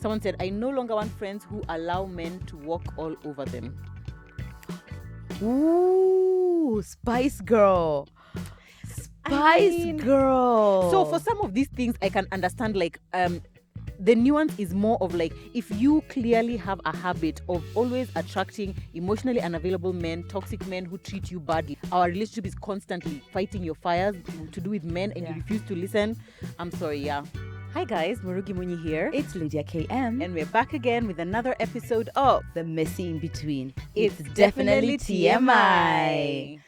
Someone said, I no longer want friends who allow men to walk all over them. Ooh, Spice Girl. Girl. So for some of these things, I can understand, like, the nuance is more of like, if you clearly have a habit of always attracting emotionally unavailable men, toxic men who treat you badly, our relationship is constantly fighting your fires to do with men, and you refuse to listen, I'm sorry, yeah. Hi guys, Murugi Munyi here. It's Lydia KM. And we're back again with another episode of The Messy in Between. It's definitely TMI.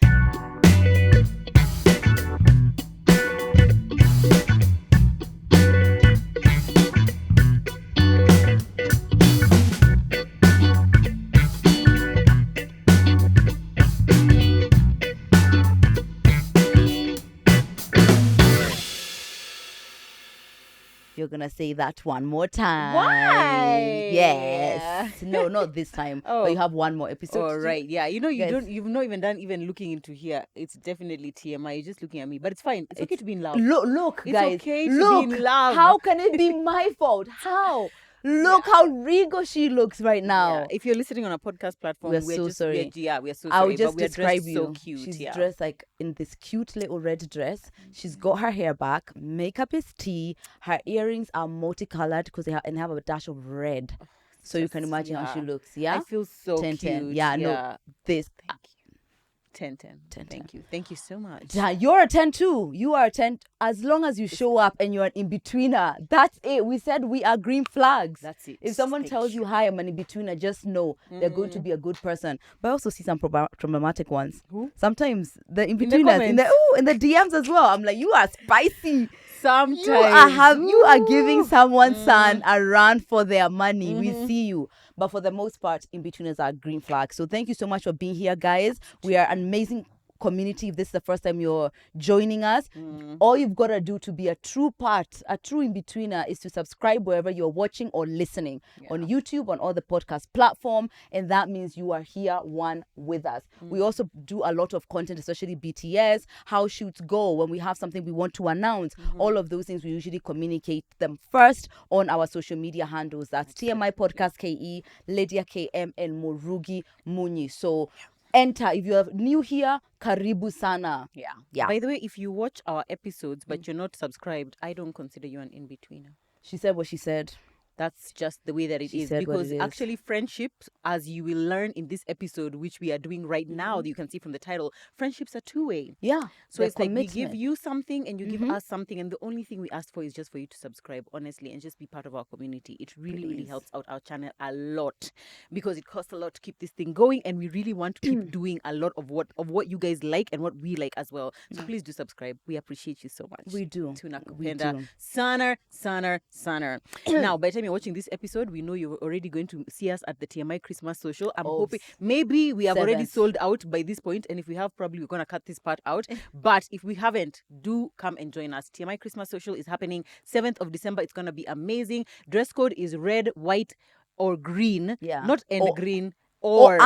You're gonna say that one more time. Why? Yes. No, not this time. Oh. But you have one more episode. Oh, right. Yeah. You know, Guys. you've not even done looking into here. It's definitely TMI. You're just looking at me. But it's fine. It's okay to be in love. Look, It's guys. okay to look, be in love. How can it be my fault? How? Look how regal she looks right now. Yeah. If you're listening on a podcast platform, We're so sorry. We're so sorry. I'll just but we're describe dressed you. so cute. She's yeah. dressed like in this cute little red dress. She's got her hair back. Makeup is tea. Her earrings are multicolored because they have a dash of red. So you can imagine how she looks. Yeah. I feel so 10, cute. 10. Yeah, no. This. Thank you. 10, 10. 10, Thank you. Thank you so much. Yeah, you're a 10 too. You are a 10. As long as you show up and you're an in-betweener, that's it. We said we are green flags. That's it. If someone tells you, hi, I'm an in-betweener, just know they're going to be a good person. But I also see some problematic ones. Who? Sometimes the in-betweeners in the DMs as well. I'm like, you are spicy. Sometimes. You are giving someone's son a run for their money. We see you. But for the most part, in-betweeners are green flags. So thank you so much for being here, guys. We are an amazing community. If this is the first time you're joining us, all you've got to do to be a true in-betweener is to subscribe wherever you're watching or listening, on YouTube, on all the podcast platform, and that means you are here one with us. We also do a lot of content, especially BTS, how shoots go, when we have something we want to announce. All of those things we usually communicate them first on our social media handles. That's TMI Podcast KE, Lydia KM, and Murugi Munyi. So enter. If you're new here, karibu sana. Yeah. By the way, if you watch our episodes but you're not subscribed, I don't consider you an in-betweener. She said what she said. That's just the way that it is. Because actually friendships, as you will learn in this episode, which we are doing right now, that you can see from the title, friendships are two-way. Yeah. So it's like we give you something and you give us something, and the only thing we ask for is just for you to subscribe, honestly, and just be part of our community. It really, really helps out our channel a lot, because it costs a lot to keep this thing going, and we really want to keep doing a lot of what you guys like and what we like as well. So please do subscribe. We appreciate you so much. We do. Tunakupenda sana. Now, by the time you're watching this episode, we know you're already going to see us at the TMI Christmas social. I'm hoping maybe we have already sold out by this point, and if we have, probably we're going to cut this part out. But if we haven't, do come and join us. TMI Christmas social is happening 7th of December. It's going to be amazing. Dress code is red, white, or green. Yeah. Not green. Or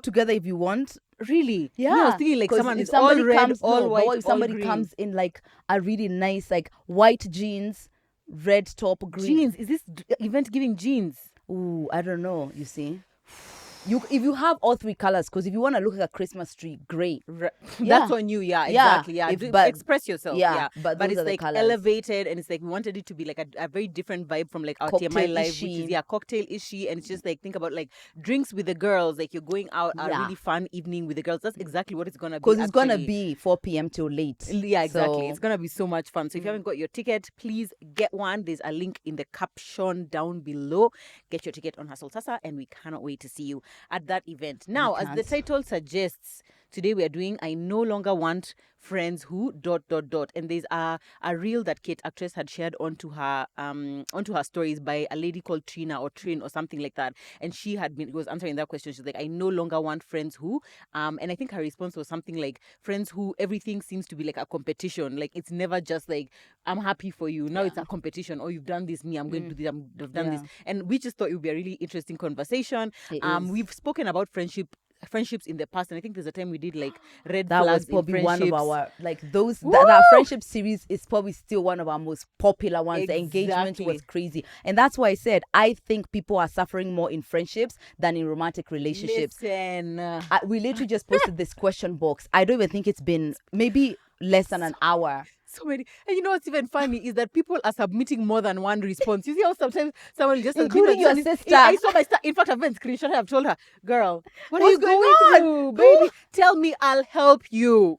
together if you want. Really? Yeah. I was thinking like someone is somebody all red, comes, all white, or if somebody all green. comes in like a really nice like white jeans, red top, green. Jeans. Is this event giving jeans? Ooh, I don't know. You see, if you have all three colors, because if you want to look like a Christmas tree, great. That's on you. Yeah, exactly. Yeah, express yourself. Yeah, but it's like elevated, and it's like we wanted it to be like a very different vibe from like our TMI live, which is cocktail-ishy, and it's just like, think about like drinks with the girls, like you're going out a really fun evening with the girls. That's exactly what it's gonna be. Because it's gonna be 4 p.m. till late. Yeah, exactly. It's gonna be so much fun. So if you haven't got your ticket, please get one. There's a link in the caption down below. Get your ticket on Hustle Sasa, and we cannot wait to see you at that event. Now, as the title suggests, today we are doing I No Longer Want Friends Who ... And there's a reel that Kate Actress had shared onto her stories by a lady called Trina or Trin or something like that, and she was answering that question. She's like, I no longer want friends who and I think her response was something like, friends who everything seems to be like a competition, like it's never just like, I'm happy for you, now it's a competition, or you've done this, me, I'm going to do this, I've done this. And we just thought it would be a really interesting conversation. We've spoken about friendship friendships in the past, and I think there's a time we did like red that flags was probably in one of friendships. our that friendship series is probably still one of our most popular ones. The engagement was crazy, and that's why I said I think people are suffering more in friendships than in romantic relationships. Listen, We literally just posted this question box. I don't even think it's been maybe less than an hour. so many. And you know what's even funny is that people are submitting more than one response. You see how sometimes someone just including your sister. I saw my sister. In fact, I've been screenshot. I've told her, girl, what are you going through, baby? Tell me, I'll help you.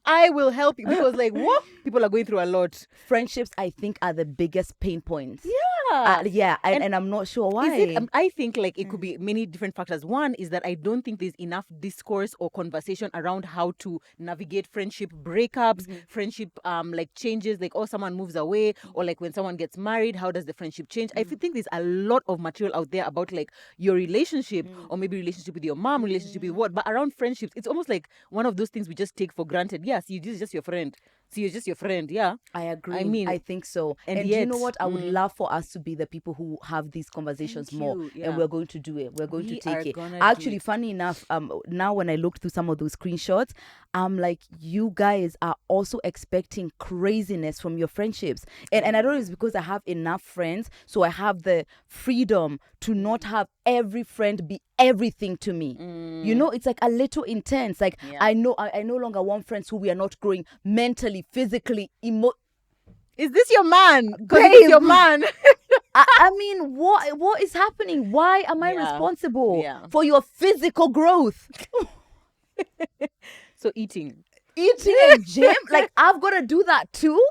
I will help you, because like what people are going through a lot. Friendships, I think, are the biggest pain points. Yeah. And I'm not sure why. I think like it could be many different factors. One is that I don't think there's enough discourse or conversation around how to navigate friendship breakups, friendship like changes, like someone moves away, or like when someone gets married, how does the friendship change? I think there's a lot of material out there about like your relationship, or maybe relationship with your mom, relationship with what, but around friendships, it's almost like one of those things we just take for granted. Yeah, see, this is just your friend. See, you're just your friend. Yeah, I agree. I mean, I think so. And yet, you know what? I would love for us to be the people who have these conversations more. And we're going to do it. We're going to take it. Actually, funny enough, now when I looked through some of those screenshots, I'm like, you guys are also expecting craziness from your friendships. And I don't know if it's because I have enough friends, so I have the freedom to not have every friend be everything to me. You know, it's like a little intense. Like I no longer want friends who we are not growing mentally, physically, Is this your man? Because it's your man. I mean, what is happening? Why am I responsible for your physical growth? So eating and gym, like I've got to do that too.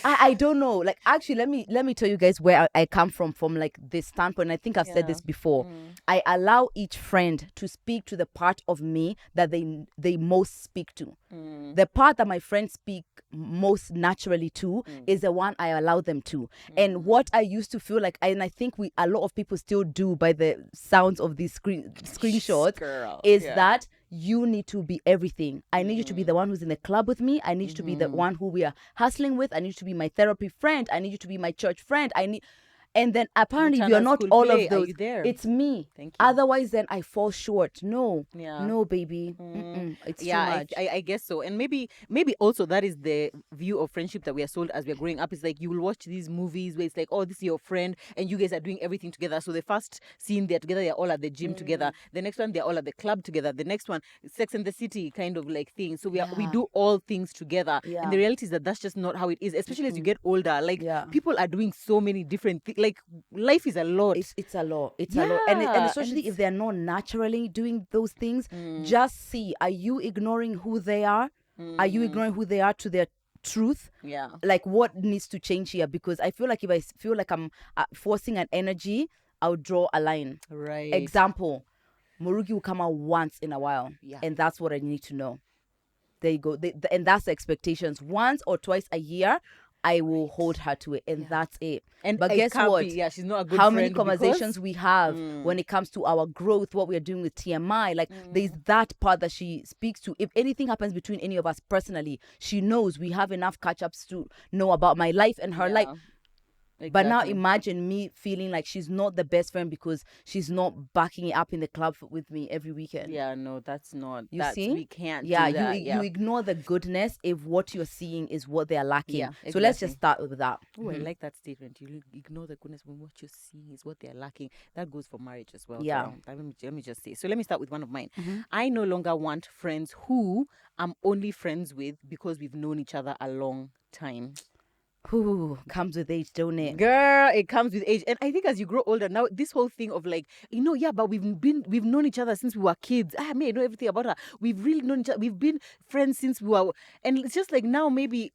I don't know. Like actually, let me tell you guys where I come from like this standpoint. I think I've said this before. I allow each friend to speak to the part of me that they most speak to. The part that my friends speak most naturally to is the one I allow them to. And what I used to feel like, and I think a lot of people still do by the sounds of these screenshots, is that you need to be everything. I need you to be the one who's in the club with me. I need you to be the one who we are hustling with. I need you to be my therapy friend. I need you to be my church friend. And then apparently if you're not all of those, it's me. Thank you. Otherwise then I fall short. No, baby. It's too much. I guess so. And maybe also that is the view of friendship that we are sold as we're growing up. It's like you will watch these movies where it's like, oh, this is your friend and you guys are doing everything together. So the first scene they're together, they're all at the gym together. The next one they're all at the club together. The next one, Sex and the City kind of like thing. So we do all things together. And the reality is that that's just not how it is, especially as you get older. Like people are doing so many different things. Like life is a lot. It's a lot. It's a lot. And especially if they're not naturally doing those things, just see, are you ignoring who they are? Are you ignoring who they are to their truth? Like what needs to change here? Because I feel like if I feel like I'm forcing an energy, I'll draw a line. Right. Example, Murugi will come out once in a while. And that's what I need to know. There you go. And that's the expectations. Once or twice a year, I will hold her to it, and that's it. But guess what? She's not a good How friend many conversations we have when it comes to our growth, what we are doing with TMI. Like there's that part that she speaks to. If anything happens between any of us personally, she knows. We have enough catch-ups to know about my life and her life. Exactly. But now imagine me feeling like she's not the best friend because she's not backing it up in the club with me every weekend. Yeah, no, that's not. See? We can't do that. You ignore the goodness if what you're seeing is what they're lacking. Yeah, exactly. So let's just start with that. Oh, I like that statement. You ignore the goodness when what you're seeing is what they're lacking. That goes for marriage as well. Yeah. Let me just say. So let me start with one of mine. I no longer want friends who I'm only friends with because we've known each other a long time. Ooh, comes with age, don't it? Girl, it comes with age. And I think as you grow older, now this whole thing of like, but we've known each other since we were kids. I know everything about her. We've really known each other. We've been friends since we were, and it's just like now maybe,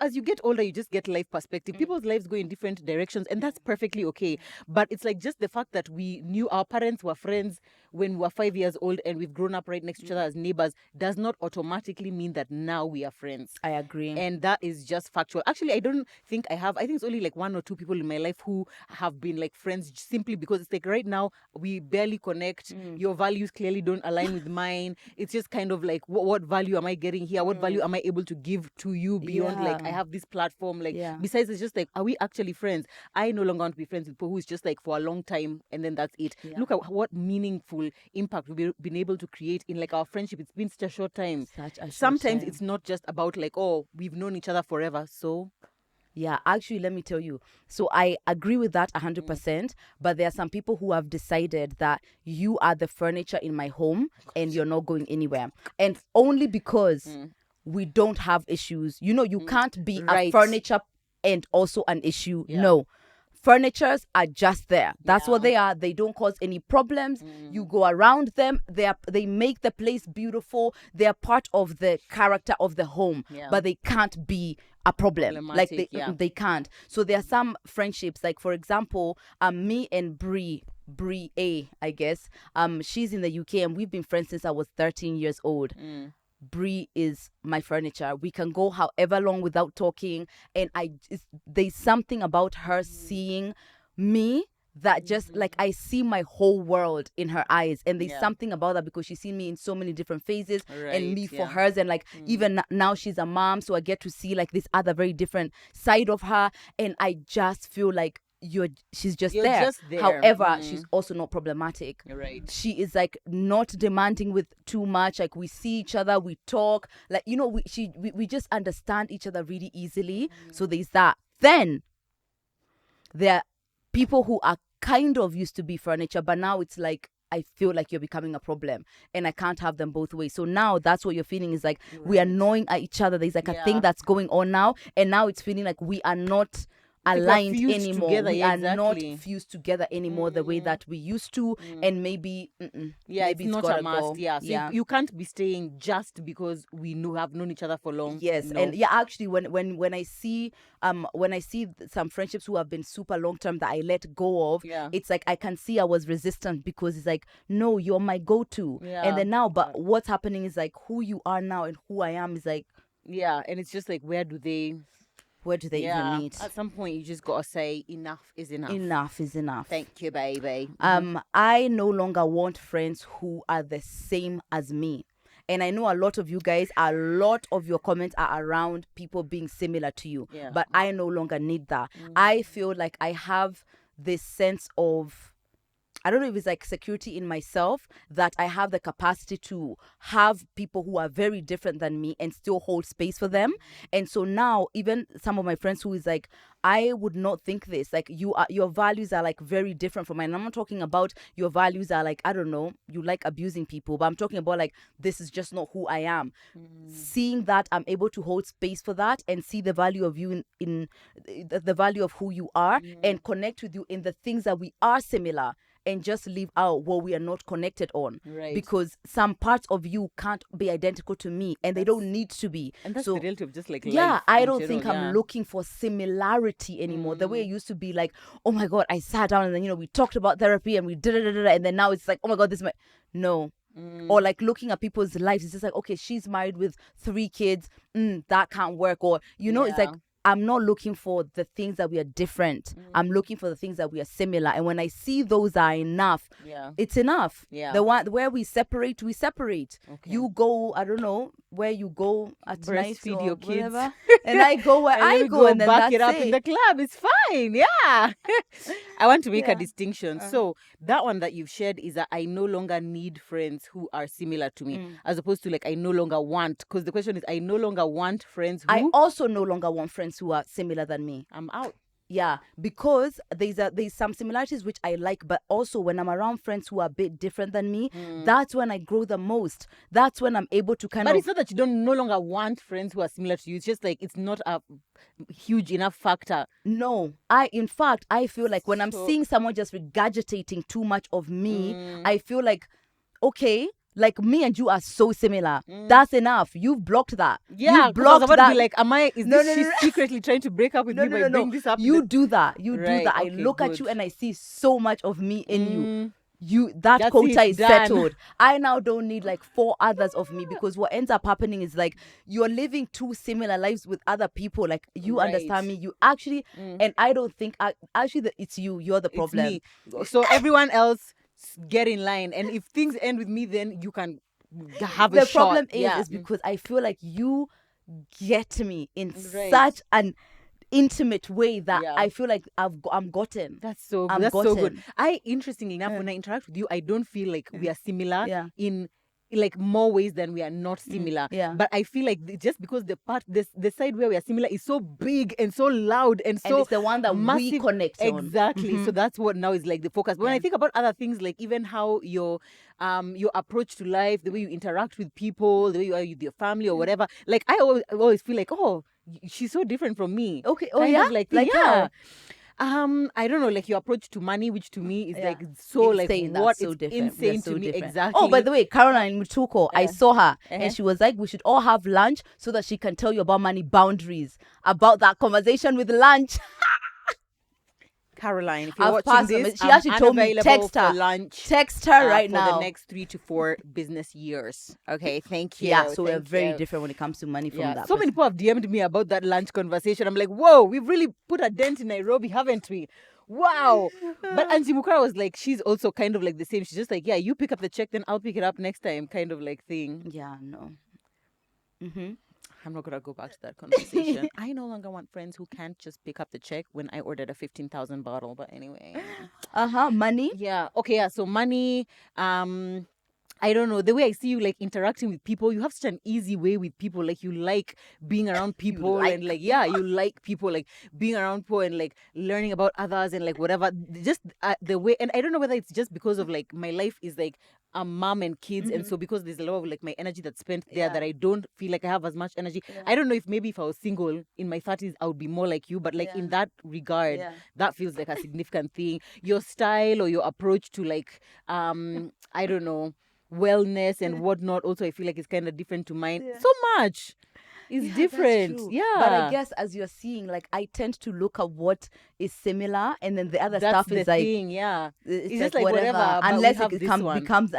as you get older, you just get life perspective. People's lives go in different directions, and that's perfectly okay. But it's like just the fact that we knew our parents were friends when we were 5 years old and we've grown up right next to each other as neighbors does not automatically mean that now we are friends. I agree. And that is just factual. Actually, I don't think I have. I think it's only like 1 or 2 people in my life who have been like friends simply because it's like right now we barely connect. Your values clearly don't align with mine. It's just kind of like what value am I getting here? What value am I able to give to you beyond like I have this platform? Like besides, it's just like, are we actually friends? I no longer want to be friends with people who's just like for a long time and then that's it. Look at what meaningful impact we've been able to create in like our friendship. It's been such a short time. Sometimes it's not just about like, oh, we've known each other forever. So yeah, actually, let me tell you. So I agree with that 100%. But there are some people who have decided that you are the furniture in my home and you're not going anywhere. And only because we don't have issues. You know, you can't be a furniture and also an issue. No. Furnitures are just there. That's what they are. They don't cause any problems. You go around them. They make the place beautiful. They are part of the character of the home, but they can't be a problem. Like they can't. So there are some friendships, like for example, me and Brie A, I guess. She's in the UK and we've been friends since I was 13 years old. Brie is my furniture. We can go however long without talking, and there's something about her seeing me that just like I see my whole world in her eyes, and there's something about that because she's seen me in so many different phases, and me for hers, and like even now she's a mom, so I get to see like this other very different side of her, and I just feel like she's just there. However, she's also not problematic. She is like not demanding with too much. Like we see each other, we talk, like, you know, we just understand each other really easily. So there's that. Then there are people who are kind of used to be furniture, but now it's like I feel like you're becoming a problem and I can't have them both ways. So now that's what you're feeling is like we are annoying at each other. There's like a thing that's going on now, and now it's feeling like we are not aligned anymore. We are not fused together anymore the way that we used to, and maybe it's not a must. So you can't be staying just because we have known each other for long. And actually when I see some friendships who have been super long term that I let go of, it's like I can see I was resistant because it's like, no, you're my go-to, and then now but what's happening is like who you are now and who I am is like and it's just like where do they even meet? At some point, you just gotta say enough is enough. Enough is enough. Thank you, baby. I no longer want friends who are the same as me. And I know a lot of you guys, a lot of your comments are around people being similar to you. But I no longer need that. I feel like I have this sense of, I don't know if it's like security in myself, that I have the capacity to have people who are very different than me and still hold space for them. And so now even some of my friends who is like, I would not think this, like your values are like very different from mine. I'm not talking about your values are like, I don't know, you like abusing people, but I'm talking about like, this is just not who I am. Seeing that I'm able to hold space for that and see the value of you in the value of who you are and connect with you in the things that we are similar, and just leave out what we are not connected on. Because some parts of you can't be identical to me, and they don't need to be. And that's the reality of just like life I in don't general, think I'm looking for similarity anymore. The way it used to be like, oh my God, I sat down and then, you know, we talked about therapy and we did it, and then now it's like, oh my God, no. Or like looking at people's lives, it's just like, okay, she's married with 3 kids, that can't work. Or, you know, it's like, I'm not looking for the things that we are different. I'm looking for the things that we are similar. And when I see those are enough, it's enough. The one where we separate, we separate. You go, I don't know, where you go at night or your kids. Whatever, and I go where I go, and then back that's it up in the club. It's fine. I want to make a distinction. So that one that you've shared is that I no longer need friends who are similar to me, as opposed to like I no longer want, because the question is I no longer want friends who... I also no longer want friends who are similar than me. I'm out. Because there's some similarities which I like, but also when I'm around friends who are a bit different than me, that's when I grow the most. That's when I'm able to But it's not that you no longer want friends who are similar to you. It's just like it's not a huge enough factor. No, in fact I feel like when I'm seeing someone just regurgitating too much of me, I feel like, okay, like me and you are so similar. That's enough. You've blocked that. Yeah, you blocked I was about that. to be like, she's secretly trying to break up with me by bringing this up? You do that. You do that. Okay, I look at you and I see so much of me in you. that That's quota it, is done. settled. I now don't need like 4 others of me, because what ends up happening is like you're living 2 similar lives with other people. Like you understand me, you actually, and I don't think actually it's you're the problem. It's me. So everyone else get in line, and if things end with me, then you can have a The shot. problem Yeah. is because I feel like you get me in such an intimate way that I feel like I'm gotten. That's so I'm that's so good. gotten. I interestingly enough, when I interact with you, I don't feel like we are similar Yeah. in like more ways than we are not similar. Yeah. But I feel like just because the side where we are similar is so big and so loud and so it's the one that massive, we connect on. Exactly. So that's what now is like the focus. But when I think about other things, like even how your approach to life, the way you interact with people, the way you are with your family or whatever, like I always feel like, oh, she's so different from me. Okay. Oh Kind yeah. of like how? I don't know, like your approach to money, which to me is like so insane. Like what so it's different. insane so to me. different. Exactly. Oh, by the way, Caroline Mutuko, I saw her and she was like, we should all have lunch so that she can tell you about money boundaries, about that conversation with lunch. Caroline, if you're watching this, she actually told me text her lunch. Text her right for now. the next 3 to 4 business years. Okay, thank you. Yeah, so we're very different when it comes to money from that. So many people have DM'd me about that lunch conversation. I'm like, whoa, we've really put a dent in Nairobi, haven't we? Wow. But Auntie Mukara was like, she's also kind of like the same. She's just like, yeah, you pick up the check, then I'll pick it up next time, kind of like thing. Yeah, no. I'm not gonna go back to that conversation. I no longer want friends who can't just pick up the check when I ordered a 15,000 bottle. But anyway. Money. Yeah. Okay. Yeah. So money. I don't know, the way I see you like interacting with people, you have such an easy way with people. Like you like being around people and like, you like people, like being around people and like learning about others and like whatever. Just the way, and I don't know whether it's just because of like my life is like a mom and kids, and so because there's a lot of like my energy that's spent there that I don't feel like I have as much energy. I don't know if maybe if I was single in my 30s, I would be more like you, but like in that regard, that feels like a significant thing. Your style or your approach to like, I don't know, wellness and whatnot also I feel like it's kind of different to mine. So much is different. But I guess as you're seeing, like I tend to look at what is similar, and then the other that's stuff the is like thing, it's just like whatever, but unless it becomes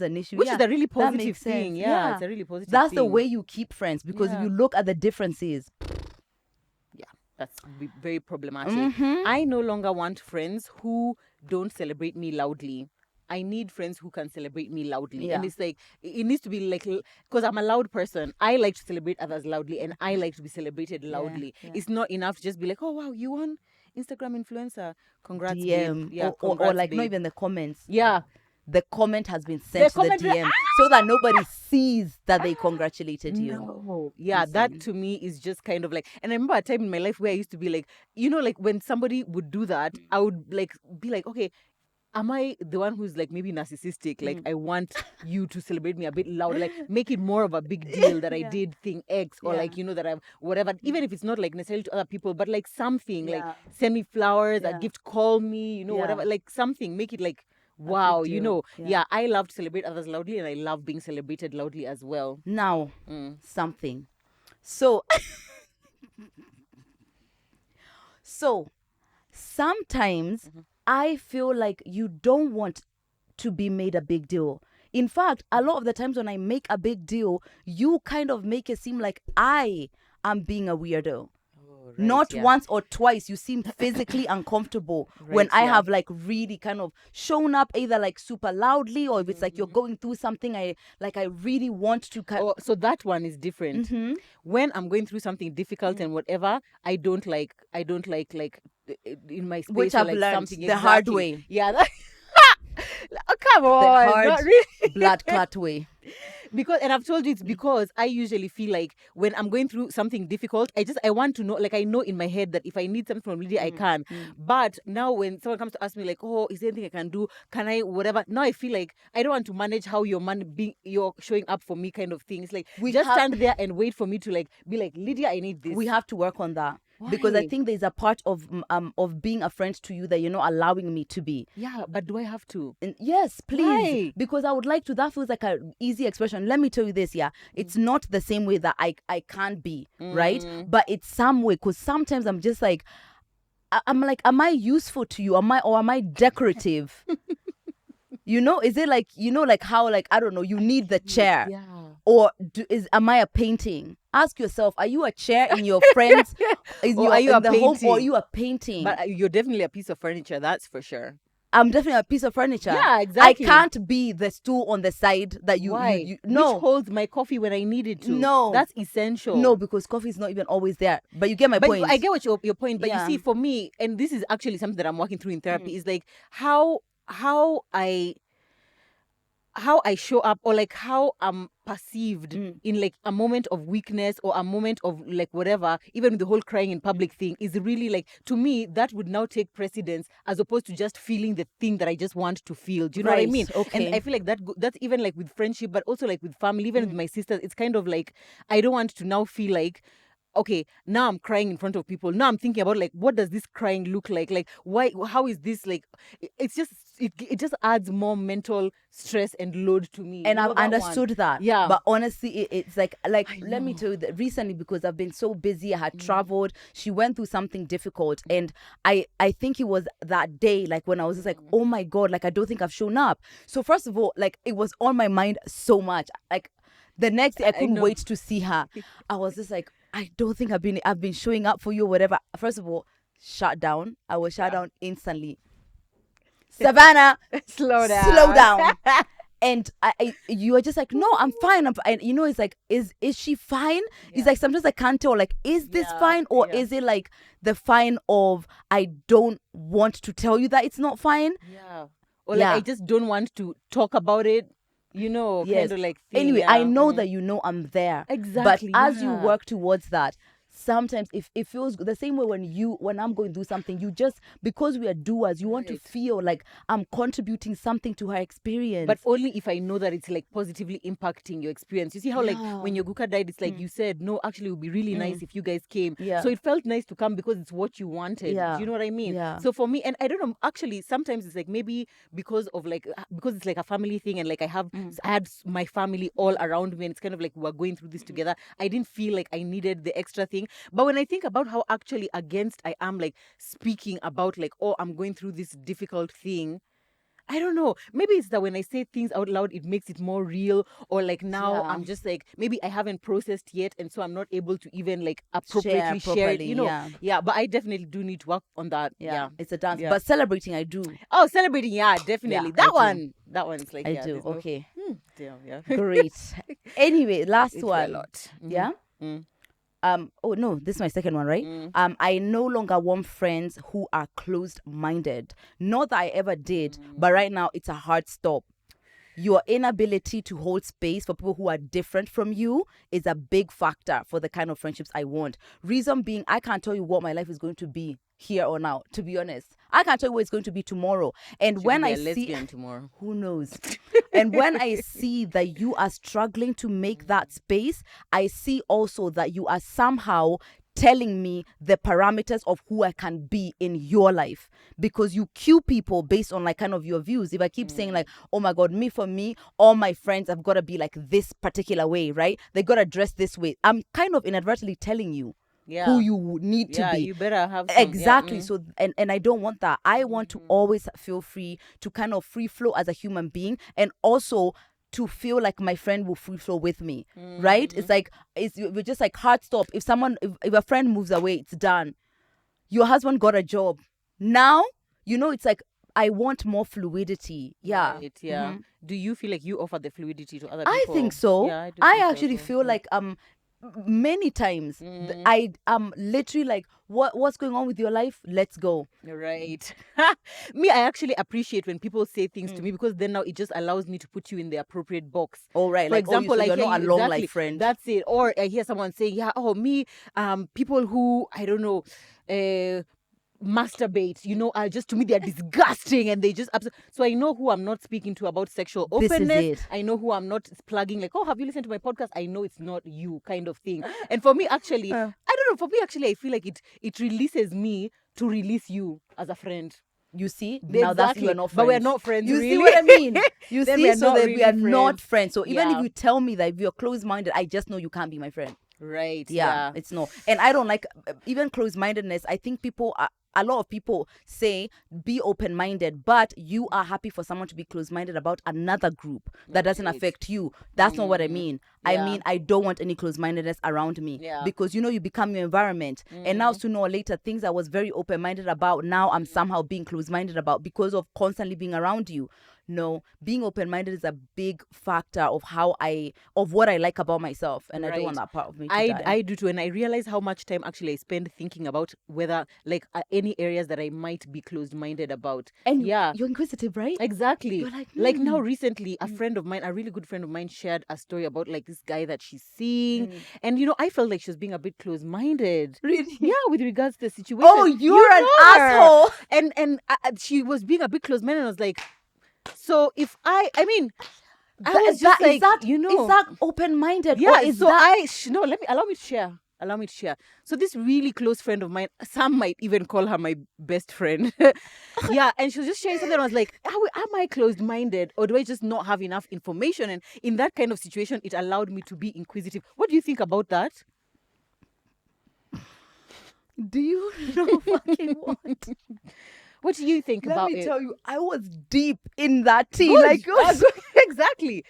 an issue, which is a really positive makes thing. sense. It's a really positive that's thing. the way you keep friends, because if you look at the differences, that's very problematic. I no longer want friends who don't celebrate me loudly. I need friends who can celebrate me loudly. And it's like, it needs to be like, because I'm a loud person. I like to celebrate others loudly, and I like to be celebrated loudly. It's not enough to just be like, oh, wow, you won Instagram influencer. Congrats, DM. babe. Or like babe. not even the comments. The comment has been sent to the DM so that nobody sees that they congratulated you. No. Yeah, that to me is just kind of like, and I remember a time in my life where I used to be like, you know, like when somebody would do that, I would like be like, okay, am I the one who's like maybe narcissistic? Like I want you to celebrate me a bit louder, like make it more of a big deal that I did thing X, or like, you know, that I've whatever, even if it's not like necessarily to other people, but like something, like send me flowers, a gift, call me, you know, whatever, like something, make it like, wow, you know. I love to celebrate others loudly, and I love being celebrated loudly as well. Now, something. So sometimes I feel like you don't want to be made a big deal. In fact, a lot of the times when I make a big deal, you kind of make it seem like I am being a weirdo. Not once or twice. You seem physically uncomfortable when I have like really kind of shown up either like super loudly, or if it's like you're going through something I really want to so that one is different. When I'm going through something difficult and whatever, I don't like in my space, which I've like learned something the hard way. Oh, come on, the hard not really. blood clot way. And I've told you it's because I usually feel like when I'm going through something difficult, I want to know, like I know in my head that if I need something from Lydia, I can. But now when someone comes to ask me like, oh, is there anything I can do? Can I, whatever? Now I feel like I don't want to manage how you're showing up for me kind of thing. It's like, stand there and wait for me to like be like, Lydia, I need this. We have to work on that. Why? Because I think there's a part of being a friend to you that you're not allowing me to be. Yeah, but do I have to? And yes, please. Why? Because I would like to. That feels like an easy expression. Let me tell you this, it's not the same way that I can't be, right? But it's some way, because sometimes I'm just like, I'm like, am I useful to you? Am I decorative? You know, is it like, you know, like how, like, I don't know, you need the chair. Yeah. Or am I a painting? Ask yourself, are you a chair in your friends? Are you in a the home, or are painting? you a painting? But you're definitely a piece of furniture, that's for sure. I'm definitely a piece of furniture. Yeah, exactly. I can't be the stool on the side that you. Why? No. Which holds my coffee when I need it to. No. That's essential. No, because coffee is not even always there. But you get my point. I get what your point. But Yeah. you see, for me, and this is actually something that I'm working through in therapy, is like how I show up, or like how I'm perceived in like a moment of weakness or a moment of like whatever, even with the whole crying in public thing, is really like, to me, that would now take precedence as opposed to just feeling the thing that I just want to feel. Do you know what I mean? Okay. And I feel like that's even like with friendship, but also like with family, even with my sisters, it's kind of like, I don't want to now feel like, okay, now I'm crying in front of people. Now I'm thinking about like, what does this crying look like? Like, why? How is this like? It's just it just adds more mental stress and load to me. And I've understood that. Yeah. But honestly, it's like let me tell you that recently, because I've been so busy, I had traveled. She went through something difficult, and I think it was that day, like when I was just like, oh my God, like I don't think I've shown up. So first of all, like it was on my mind so much. Like the next day, I couldn't wait to see her. I was just like, I don't think I've been showing up for you or whatever. First of all, shut down. I was shut down instantly. Savannah, slow down. Slow down. And you are just like, no, I'm fine. And you know, it's like, is she fine? Yeah. It's like sometimes I can't tell, like, is this fine, or is it like the fine of I don't want to tell you that it's not fine? Yeah. Or like I just don't want to talk about it. You know, kind of like thing. Anyway, I know that you know I'm there. Exactly. But as you work towards that, sometimes if it feels the same way when I'm going through something, you just, because we are doers, you want to feel like I'm contributing something to her experience. But only if I know that it's like positively impacting your experience. You see how like when your Guka died, it's like you said, no, actually it would be really nice if you guys came. Yeah. So it felt nice to come because it's what you wanted. Yeah. Do you know what I mean? Yeah. So for me, and I don't know, actually sometimes it's like maybe because it's like a family thing, and like I had my family all around me, and it's kind of like we're going through this together. I didn't feel like I needed the extra thing. But when I think about how actually against I am, like speaking about like, oh, I'm going through this difficult thing, I don't know. Maybe it's that when I say things out loud, it makes it more real. Or like now I'm just like, maybe I haven't processed yet, and so I'm not able to even like appropriately share it, you know. Yeah, but I definitely do need to work on that. Yeah. It's a dance. But celebrating, I do. Oh, celebrating, yeah, definitely. That one's like, I do. Okay. Damn, yeah. Great. Anyway, last one. A lot. Yeah? Oh no, this is my second one, right? I no longer want friends who are closed-minded. Not that I ever did, but right now it's a hard stop. Your inability to hold space for people who are different from you is a big factor for the kind of friendships I want. Reason being, I can't tell you what my life is going to be here or now, to be honest. I can't tell you what it's going to be tomorrow. And when I see tomorrow, who knows? And when I see that you are struggling to make that space, I see also that you are somehow telling me the parameters of who I can be in your life, because you cue people based on like kind of your views. If I keep saying like, oh my God, for me, all my friends have got to be like this particular way, right? They got to dress this way. I'm kind of inadvertently telling you who you need to be. You better have some. Exactly. So and I don't want that. I want to always feel free to kind of free flow as a human being, and also to feel like my friend will free flow with me, right? It's like we're just like hard stop. If a friend moves away, it's done. Your husband got a job now. You know, it's like I want more fluidity. Yeah. Right, yeah. Do you feel like you offer the fluidity to other people? I think so. Yeah, I actually feel like many times I am literally like, what's going on with your life? Let's go. Right. Me, I actually appreciate when people say things to me, because then now it just allows me to put you in the appropriate box. Oh, right. For example, you're not a long life friend. That's it. Or I hear someone saying, people who, I don't know, masturbate, you know, just to me they're disgusting, and they just so I know who I'm not speaking to about sexual openness. This is it. I know who I'm not plugging, like, oh, have you listened to my podcast? I know it's not you, kind of thing. And for me, actually, I don't know, for me actually I feel like it releases me to release you as a friend. You see, now that's you are not friends. But we're not friends. You really? see what I mean? You then see, so that we are friends. not friends. So even if you tell me that if you're closed-minded, I just know you can't be my friend. Right. Yeah. It's no. And I don't like even closed-mindedness. I think people a lot of people say be open-minded, but you are happy for someone to be closed-minded about another group that doesn't affect you. That's not what I mean. I mean, I don't want any closed-mindedness around me because, you know, you become your environment. And now sooner or later, things I was very open-minded about, now I'm somehow being closed-minded about because of constantly being around you. No, being open-minded is a big factor of what I like about myself, and I don't want that part of me to die. I do too, and I realize how much time actually I spend thinking about whether like any areas that I might be closed-minded about. And you're inquisitive, right? Exactly. You're like now recently, a friend of mine, a really good friend of mine, shared a story about like this guy that she's seeing, and you know, I felt like she was being a bit closed-minded. Really? Yeah, with regards to the situation. Oh, you're an asshole. And she was being a bit closed-minded, and I was like, so if I mean, I was just like, you know, is that open-minded? Yeah. Or is so that... no, allow me to share. Allow me to share. So this really close friend of mine, some might even call her my best friend. Yeah, and she was just sharing something. And I was like, am I closed-minded, or do I just not have enough information? And in that kind of situation, it allowed me to be inquisitive. What do you think about that? Do you know fucking what? What do you think about it? Let me tell you, I was deep in that tea. Good. Like, exactly.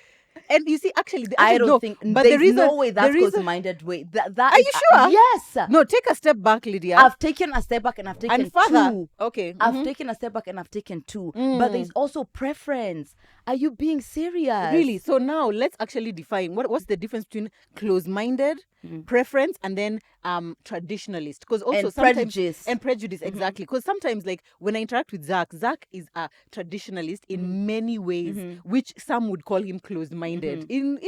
And you see, actually, I don't think, but there's no way that's closed-minded way. That are you sure? Yes. No, take a step back, Lydia. I've taken a step back and I've taken two. Okay. I've taken a step back and I've taken two. But there's also preference. Are you being serious? Really? So now let's actually define what's the difference between closed-minded, preference, and then traditionalist. Because also prejudice, exactly. Because sometimes, like when I interact with Zach is a traditionalist in many ways, which some would call him closed-minded. In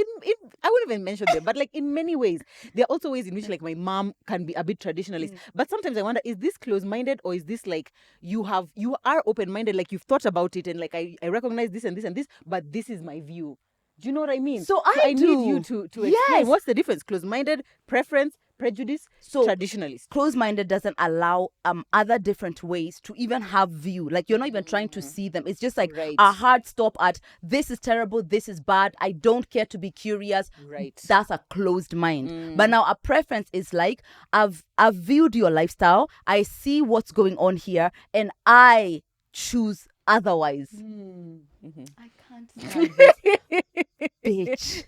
I wouldn't even mention them, but like in many ways, there are also ways in which like my mom can be a bit traditionalist. But sometimes I wonder, is this closed-minded, or is this like you are open-minded, like you've thought about it and like I recognize this and this and this, but this is my view. Do you know what I mean? So I need you to explain what's the difference: closed-minded, preference, prejudice, traditionalist. Closed-minded doesn't allow other different ways to even have view. Like you're not even trying to see them. It's just like a hard stop at this is terrible, this is bad, I don't care to be curious. Right. That's a closed mind. But now a preference is like I've viewed your lifestyle, I see what's going on here, and I choose otherwise. I can't stand this bitch.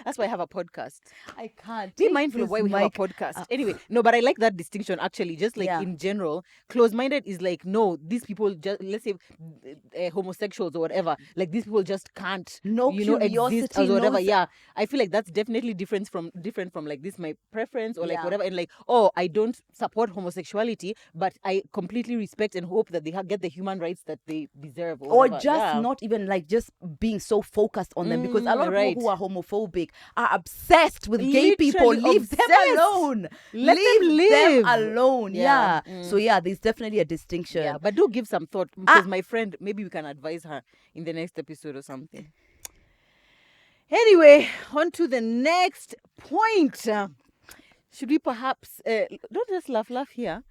That's why I have a podcast. I can't. Be mindful of why we have a podcast. Anyway, no, but I like that distinction actually. Just like in general, closed-minded is like, no, these people just, let's say homosexuals or whatever, like these people just can't, exist or whatever. Yeah, I feel like that's definitely different from like this my preference or like whatever. And like, oh, I don't support homosexuality, but I completely respect and hope that they get the human rights that they deserve. Or just not even like just being so focused on them, because a lot of people who are homophobic are obsessed with gay people. Leave them alone. Let them live. Alone. Yeah. So there's definitely a distinction. Yeah, but do give some thought, because my friend, maybe we can advise her in the next episode or something. Anyway, on to the next point. Should we perhaps don't just laugh here?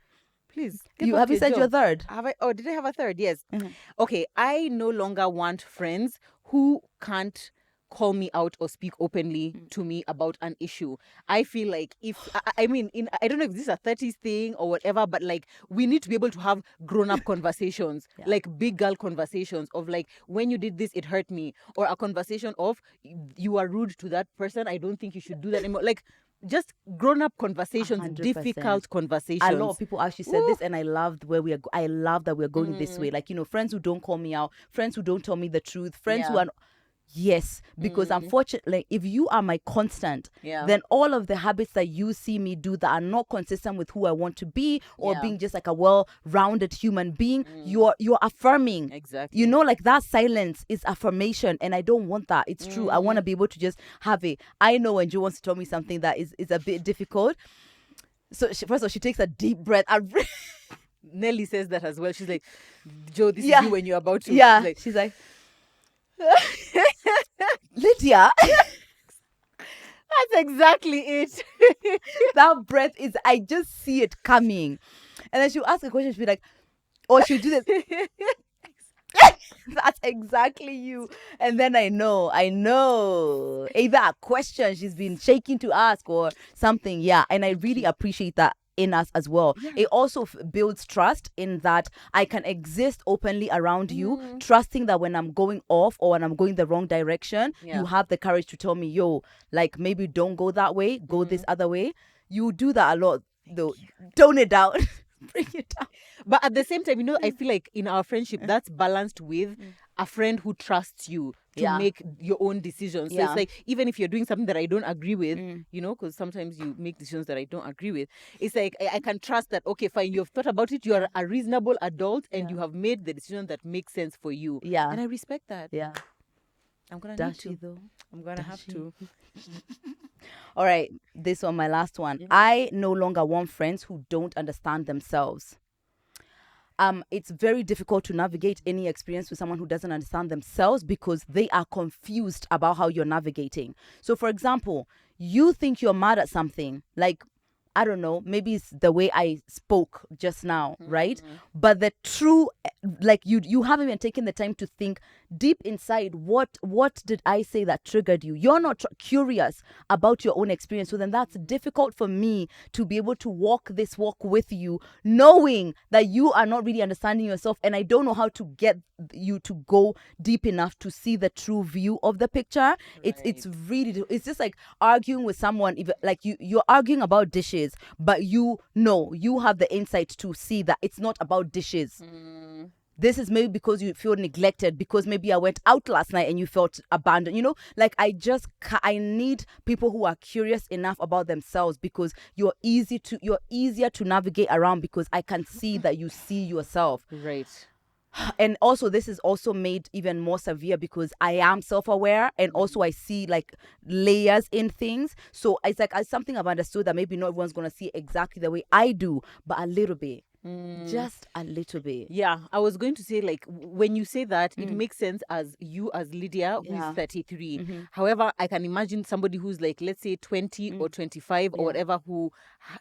Please. Have you said your third? Have I? Oh, did I have a third? Yes. Okay. I no longer want friends who can't call me out or speak openly to me about an issue. I feel like I don't know if this is a 30s thing or whatever, but like we need to be able to have grown-up conversations, like big girl conversations of like, when you did this, it hurt me, or a conversation of you are rude to that person, I don't think you should do that anymore. Like, just grown-up conversations, 100%. Difficult conversations. A lot of people actually said this, and I loved I love that we're going this way. Like, friends who don't call me out, friends who don't tell me the truth, friends who are... Yes, because unfortunately, if you are my constant, then all of the habits that you see me do that are not consistent with who I want to be, or being just like a well-rounded human being, you're affirming. Exactly. Like that silence is affirmation, and I don't want that. It's true. I want to be able to just have it. I know when Joe wants to tell me something that is a bit difficult. So first of all, she takes a deep breath. Nelly says that as well. She's like, Joe, this is you when you're about to. Yeah. She's like Lydia. That's exactly it. That breath is, I just see it coming. And then she'll ask a question, she'll be like, or she'll do this. That's exactly you. And then I know either a question she's been shaking to ask or something. Yeah. And I really appreciate that in us as well. It also builds trust in that I can exist openly around you, trusting that when I'm going off or when I'm going the wrong direction, you have the courage to tell me, yo, like maybe don't go that way, go this other way. You do that a lot, though. Tone it down. Bring it down. But at the same time, I feel like in our friendship, that's balanced with a friend who trusts you to make your own decisions. So it's like, even if you're doing something that I don't agree with, because sometimes you make decisions that I don't agree with, it's like I can trust that, okay, fine, you've thought about it, you are a reasonable adult, and you have made the decision that makes sense for you. Yeah. And I respect that. Yeah. I'm going to need to. Though. I'm going to have to. All right, this one, my last one. I no longer want friends who don't understand themselves. It's very difficult to navigate any experience with someone who doesn't understand themselves because they are confused about how you're navigating. So, for example, you think you're mad at something, like, I don't know, maybe it's the way I spoke just now, right? But the true, like, you haven't even taken the time to think deep inside, what did I say that triggered you? You're not curious about your own experience. So then that's difficult for me to be able to walk this walk with you, knowing that you are not really understanding yourself. And I don't know how to get you to go deep enough to see the true view of the picture. It's really, it's just like arguing with someone, even like you're arguing about dishes, but you have the insight to see that it's not about dishes. This is maybe because you feel neglected, because maybe I went out last night and you felt abandoned. Like I need people who are curious enough about themselves, because you're easier to navigate around, because I can see that you see yourself. Right. And also, this is also made even more severe because I am self-aware, and also I see like layers in things. So it's like something I've understood that maybe not everyone's going to see exactly the way I do, but a little bit. Just a little bit. Yeah, I was going to say, like, when you say that, it makes sense as Lydia, who is 33. However, I can imagine somebody who's like, let's say 20 or 25 or whatever, who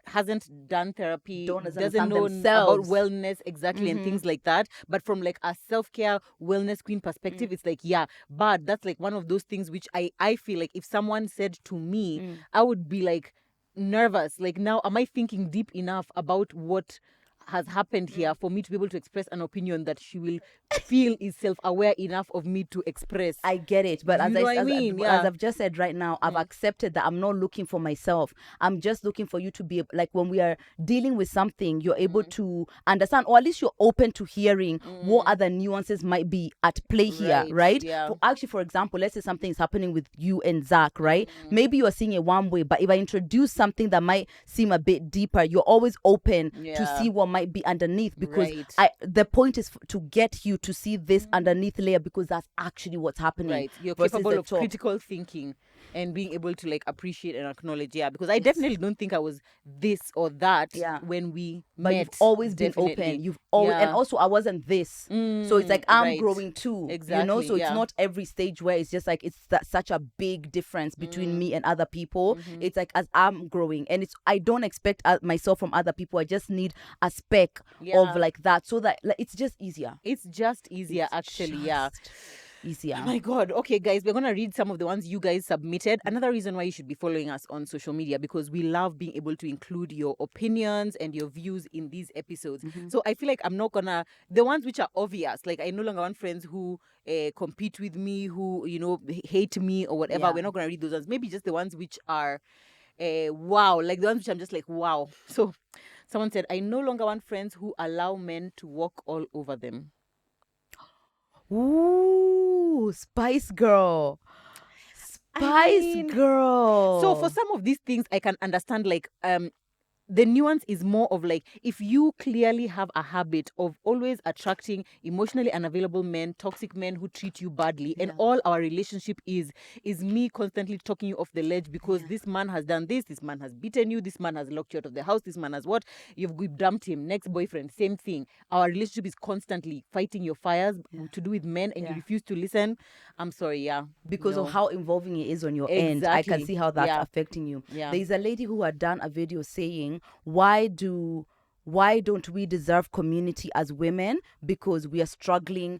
hasn't done therapy, doesn't know about wellness exactly and things like that. But from like a self-care wellness queen perspective, it's like, but that's like one of those things which I feel like if someone said to me, I would be like nervous. Like, now, am I thinking deep enough about what has happened here for me to be able to express an opinion that she will feel is self-aware enough of me to express? I get it, but as I've just said right now, I've accepted that I'm not looking for myself. I'm just looking for you to be like, when we are dealing with something, you're able to understand, or at least you're open to hearing what other nuances might be at play here, right? Actually, for example, let's say something is happening with you and Zach, right? Maybe you are seeing it one way, but if I introduce something that might seem a bit deeper, you're always open to see what might be underneath, because the point is to get you to see this underneath layer, because that's actually what's happening. Right, you're capable of critical thinking and being able to like appreciate and acknowledge. Because I definitely don't think I was this or that when we met. You've always been open. You've always, and also I wasn't this. So it's like I'm growing too. Exactly. So it's not every stage where it's just like it's such a big difference between me and other people. It's like as I'm growing, and I don't expect myself from other people. I just need a speck of like that, so that like, it's just easier. It's just easier, actually. Easier. Oh my God. Okay, guys, we're going to read some of the ones you guys submitted. Another reason why you should be following us on social media, because we love being able to include your opinions and your views in these episodes. So I feel like I'm not gonna, the ones which are obvious, like I no longer want friends who compete with me, who, hate me or whatever. We're not going to read those ones. Maybe just the ones which are wow, like the ones which I'm just like, wow. So someone said, I no longer want friends who allow men to walk all over them. Ooh, Spice Girl. Girl. So for some of these things, I can understand, like, the nuance is more of like, if you clearly have a habit of always attracting emotionally unavailable men, toxic men who treat you badly, and all our relationship is me constantly talking you off the ledge because this man has done this man has beaten you, this man has locked you out of the house, this man has what, you've dumped him, next boyfriend, same thing. Our relationship is constantly fighting your fires to do with men, and you refuse to listen. I'm sorry, because of how involving it is on your end. I can see how that's affecting you. There's a lady who had done a video saying, why don't we deserve community as women, because we are struggling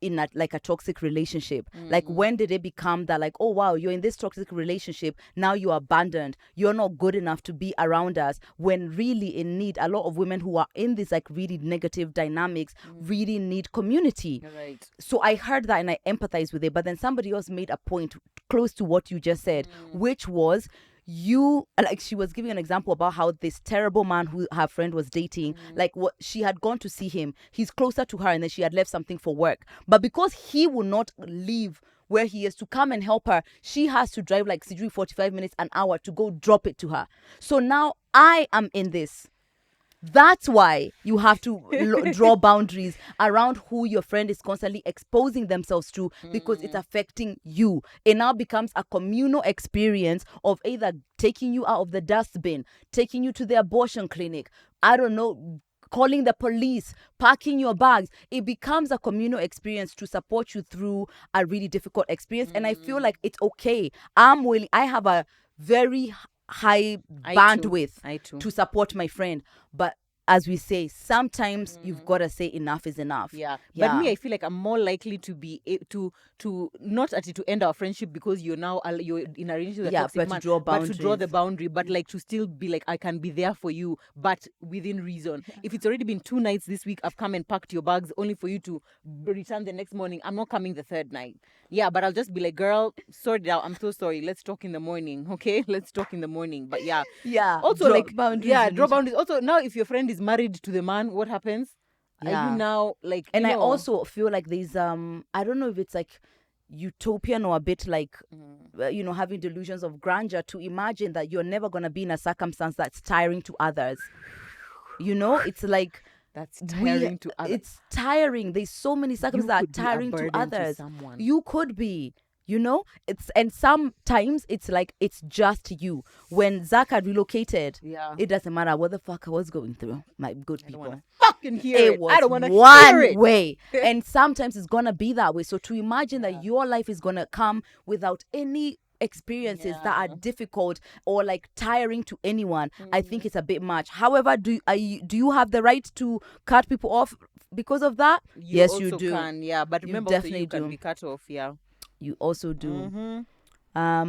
in like a toxic relationship? Like, when did it become that, like, oh wow, you're in this toxic relationship, now you're abandoned, you're not good enough to be around us, when really in need, a lot of women who are in this like really negative dynamics really need community. Right. So I heard that and I empathize with it, but then somebody else made a point close to what you just said, which was, you, like, she was giving an example about how this terrible man who her friend was dating, like, what she had gone to see him, he's closer to her, and then she had left something for work, but because he will not leave where he is to come and help her, she has to drive like 45 minutes, an hour to go drop it to her. So now I am in this. That's why you have to draw boundaries around who your friend is constantly exposing themselves to, because it's affecting you. It now becomes a communal experience of either taking you out of the dustbin, taking you to the abortion clinic, I don't know, calling the police, packing your bags. It becomes a communal experience to support you through a really difficult experience. And I feel like it's okay. I'm willing. I have a very high bandwidth to support my friend, but as we say, sometimes you've got to say enough is enough. But me, I feel like I'm more likely to be to not actually to end our friendship because you're in a relationship with a toxic man, but to draw the boundary, but like to still be like, I can be there for you, but within reason. If it's already been 2 nights this week, I've come and packed your bags only for you to return the next morning, I'm not coming the 3rd night. But I'll just be like, girl, sort it out. I'm so sorry. Let's talk in the morning, okay? Let's talk in the morning. But also draw like boundaries. Draw boundaries. Also, now if your friend is married to the man, what happens? Are you now like? And I also feel like there's I don't know if it's like utopian or a bit like having delusions of grandeur to imagine that you're never gonna be in a circumstance that's tiring to others. It's like. That's tiring to others. It's tiring. There's so many circumstances that are tiring to others. You could be, and sometimes it's like it's just you. When Zach had relocated, it doesn't matter what the fuck I was going through, my good people. I don't fucking hear it. Was I don't want to hear it. One way. And sometimes it's gonna be that way. So to imagine that your life is gonna come without any experiences that are difficult or like tiring to anyone, I think it's a bit much. However, do you have the right to cut people off because of that? Yes, you do. Can, but remember, you definitely can be cut off. You also do. I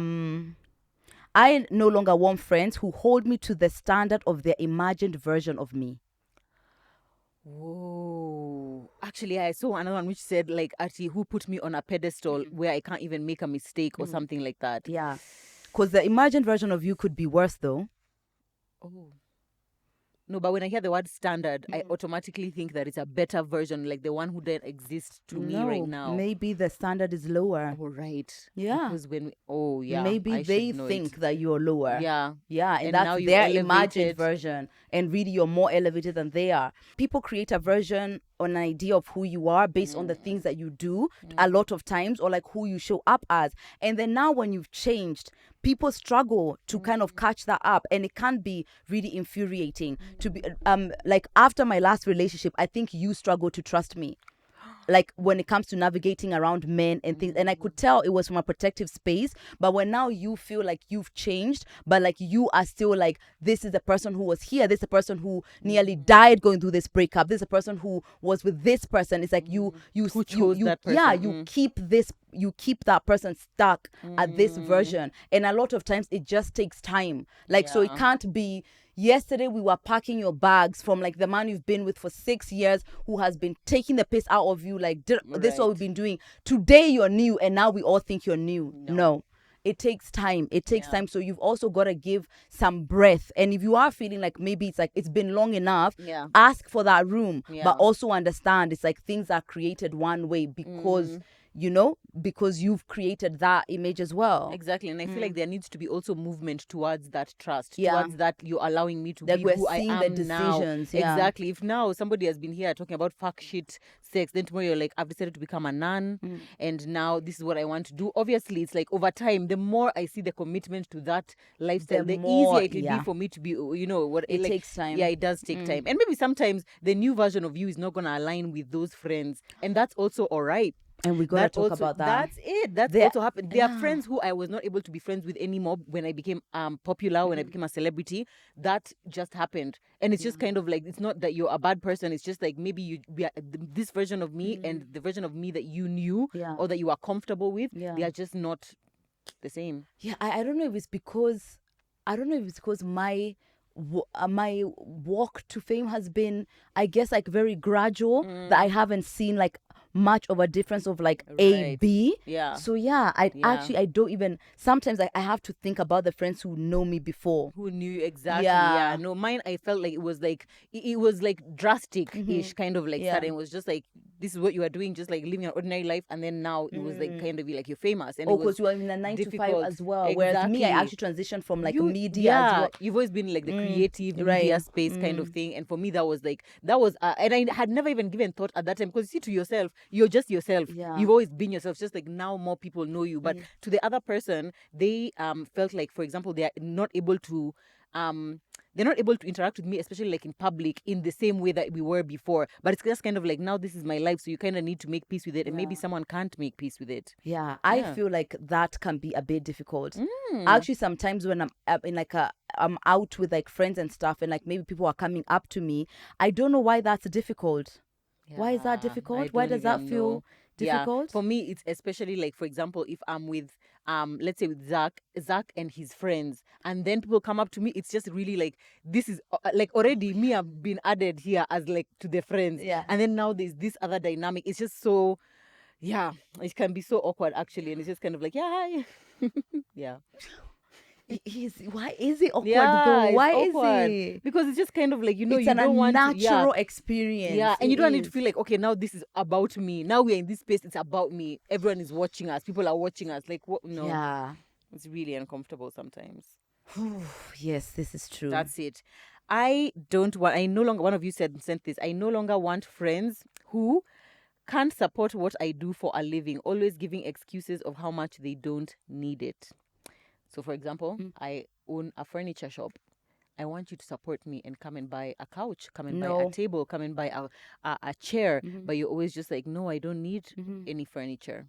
no longer want friends who hold me to the standard of their imagined version of me. Whoa. Actually, I saw another one which said, like, actually, who put me on a pedestal where I can't even make a mistake or something like that. Yeah. Because the imagined version of you could be worse, though. Oh. No, but when I hear the word standard, I automatically think that it's a better version, like the one who then exists to me right now. Maybe the standard is lower. Oh, right. Yeah. Because when maybe they think that you're lower. Yeah. And that's their imagined version. And really, you're more elevated than they are. People create a version or an idea of who you are based on the things that you do a lot of times, or like who you show up as. And then now when you've changed, people struggle to kind of catch that up, and it can be really infuriating to be like after my last relationship, I think you struggle to trust me. Like when it comes to navigating around men and things, and I could tell it was from a protective space. But when now you feel like you've changed, but like you are still like, this is the person who was here, this is the person who nearly died going through this breakup, this is the person who was with this person. It's like you chose that person. Yeah, you keep that person stuck at this version, and a lot of times it just takes time. Like so, it can't be. Yesterday, we were packing your bags from like the man you've been with for 6 years who has been taking the piss out of you. Like, this is what we've been doing. Today, you're new, and now we all think you're new. No. It takes time. It takes time. So you've also got to give some breath. And if you are feeling like maybe it's like it's been long enough, ask for that room. But also understand it's like things are created one way because... because you've created that image as well. Exactly. And I feel like there needs to be also movement towards that trust, towards that you're allowing me to be who I am the decisions, now. Exactly. If now somebody has been here talking about fuck shit sex, then tomorrow you're like, I've decided to become a nun and now this is what I want to do. Obviously, it's like over time, the more I see the commitment to that lifestyle, the easier it will be for me to be, it takes time. Yeah, it does take time. And maybe sometimes the new version of you is not going to align with those friends. And that's also all right. And we gotta talk about that. That's it. That's also happened. There are friends who I was not able to be friends with anymore when I became popular, when I became a celebrity. That just happened. And it's just kind of like, it's not that you're a bad person. It's just like maybe this version of me and the version of me that you knew or that you are comfortable with, they are just not the same. Yeah, I don't know if it's because my my walk to fame has been, I guess, like very gradual, that I haven't seen like much of a difference of like A, B. Yeah. So actually, I don't even, sometimes I have to think about the friends who know me before. Who knew exactly. Yeah. No, mine, I felt like it was like drastic-ish kind of like sudden. It was just like, this is what you are doing, just like living an ordinary life, and then now it was like kind of like you're famous. And because you are in a 9 to 5 as well. Whereas me, I actually transitioned from like media as well. You've always been like the creative media space kind of thing. And for me, that was and I had never even given thought at that time, because you see, to yourself, you're just yourself. You've always been yourself. Just like now more people know you. But to the other person, they felt like, for example, they're not able to interact with me, especially like in public, in the same way that we were before. But it's just kind of like, now this is my life, so you kind of need to make peace with it, and maybe someone can't make peace with it. I feel like that can be a bit difficult. Actually, sometimes when I'm in like I'm out with like friends and stuff, and like maybe people are coming up to me, I don't know why that's difficult. Why is that difficult? Why does that feel difficult? For me, it's especially like, for example, if I'm with let's say with Zach and his friends, and then people come up to me, it's just really like, this is like already me, I've been added here as like to the friends, and then now there's this other dynamic. It's just so, it can be so awkward actually, and it's just kind of like, hi. Why is it awkward though? Why awkward. is it? Because it's just kind of like, it's you don't want natural experience. And you don't need to feel like, okay, now this is about me. Now we're in this space, it's about me. Everyone is watching us. People are watching us. Like, what? No. Yeah. It's really uncomfortable sometimes. Yes, this is true. That's it. I no longer, one of you sent this, I no longer want friends who can't support what I do for a living, always giving excuses of how much they don't need it. So, for example, I own a furniture shop. I want you to support me and come and buy a couch, come and buy a table, come and buy a chair. But you're always just like, no, I don't need any furniture.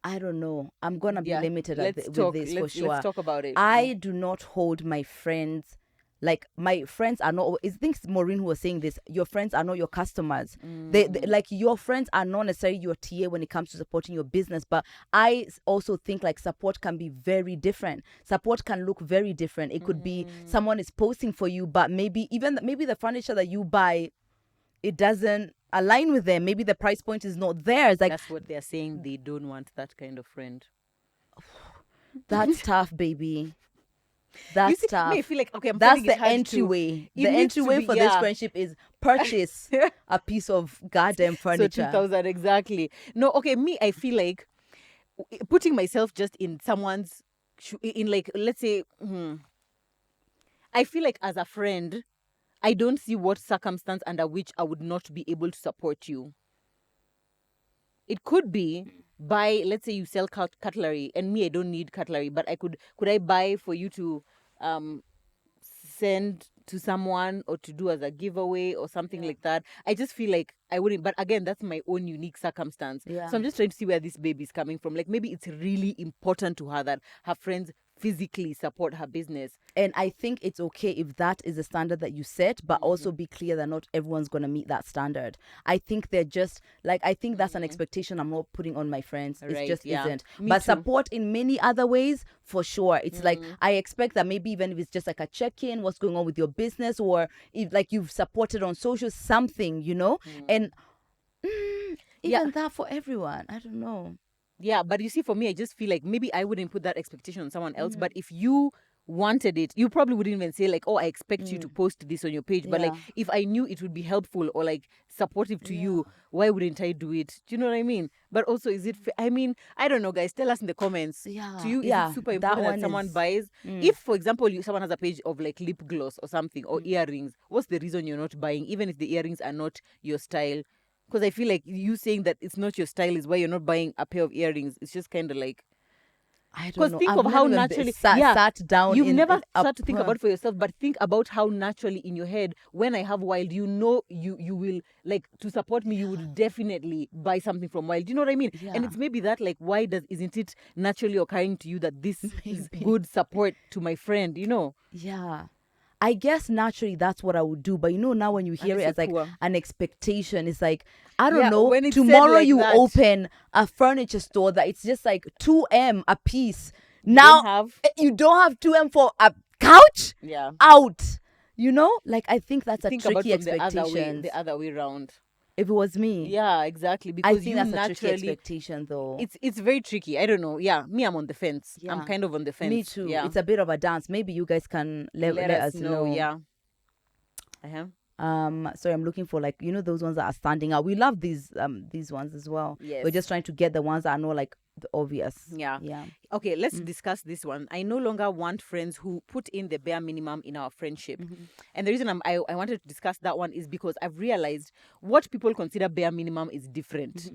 I don't know. I'm going to be limited with this for sure. Let's talk about it. I do not hold my friends. Like, my friends are not, I think Maureen who was saying this, your friends are not your customers. They like, your friends are not necessarily your TA when it comes to supporting your business. But I also think like support can be very different. Support can look very different. It could be someone is posting for you, but maybe the furniture that you buy, it doesn't align with them. Maybe the price point is not theirs. Like, that's what they're saying. They don't want that kind of friend. That's tough, baby. That's tough. I feel like, okay, that's the entryway. The entryway for this friendship is purchase a piece of goddamn furniture. So 2,000 exactly. No, okay, I feel like putting myself just in someone's in like, let's say, I feel like as a friend, I don't see what circumstance under which I would not be able to support you. It could be by, let's say you sell cutlery, and me, I don't need cutlery, but could I buy for you to send to someone or to do as a giveaway or something like that? I just feel like I wouldn't. But again, that's my own unique circumstance. So I'm just trying to see where this baby is coming from. Like, maybe it's really important to her that her friends physically support her business. And I think it's okay if that is the standard that you set, but also be clear that not everyone's going to meet that standard. I think they're just like, I think that's an expectation I'm not putting on my friends. It just isn't. But support in many other ways, for sure. It's like, I expect that maybe even if it's just like a check-in, what's going on with your business, or if like you've supported on social, something, and even that for everyone. I don't know. Yeah, but you see, for me, I just feel like maybe I wouldn't put that expectation on someone else. But if you wanted it, you probably wouldn't even say like, oh, I expect you to post this on your page. But like, if I knew it would be helpful or like supportive to you, why wouldn't I do it? Do you know what I mean? But also, is it I mean, I don't know, guys. Tell us in the comments. To you, is it super important that someone buys? If, for example, someone has a page of like lip gloss or something, or earrings, what's the reason you're not buying, even if the earrings are not your style? Because I feel like you saying that it's not your style is why you're not buying a pair of earrings. It's just kind of like, I Because don't know. think I've of how never even naturally sat down. you've never in a started to think about for yourself, but think about how naturally in your head, when I have Wild, you know, you will, like, to support me, you would definitely buy something from Wild. Do you know what I mean? Yeah. And it's maybe that, like, isn't it naturally occurring to you that this is Maybe. good support to my friend, you know? Yeah. I guess naturally that's what I would do. But you know, now when you hear it Unless as like you're poor. an expectation, it's like, I don't Yeah, know, when it's said tomorrow like you that. open a furniture store that it's just like 2M a piece. You Now don't have. you don't have 2M for a couch? Yeah. Out. You know? Like, I think that's a Think about tricky from expectation. the other way around. If it was me. Yeah, exactly. I Because think you that's a tricky naturally, expectation though. it's very tricky. I don't know. Yeah, me, I'm on the fence. I'm Yeah. kind of on the fence. Me too. Yeah. It's a bit of a dance. Maybe you guys can let us know. Yeah. Uh-huh. Sorry, I'm looking for, like, you know, those ones that are standing out. We love these ones as well. Yes. We're just trying to get the ones that are not like the obvious. Yeah. Yeah. Okay, let's discuss this one. I no longer want friends who put in the bare minimum in our friendship. And the reason I wanted to discuss that one is because I've realized what people consider bare minimum is different.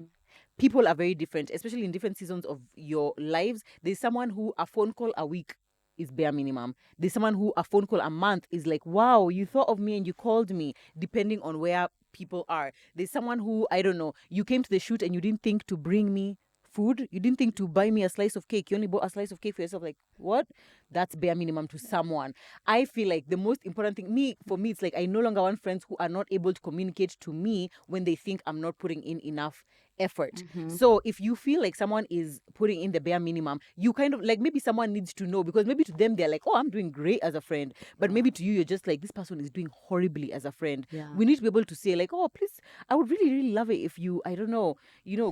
People are very different, especially in different seasons of your lives. There's someone who a phone call a week is bare minimum. There's someone who a phone call a month is like, wow, you thought of me and you called me, depending on where people are. There's someone who, I don't know, you came to the shoot and you didn't think to bring me food. You didn't think to buy me a slice of cake. You only bought a slice of cake for yourself. Like, what? That's bare minimum to someone. I feel like the most important thing, for me, it's like I no longer want friends who are not able to communicate to me when they think I'm not putting in enough effort. So if you feel like someone is putting in the bare minimum, you kind of like, maybe someone needs to know, because maybe to them they're like, oh, I'm doing great as a friend, but maybe to you you're just like, this person is doing horribly as a friend. We need to be able to say like, oh, please, I would really, really love it if you, I don't know,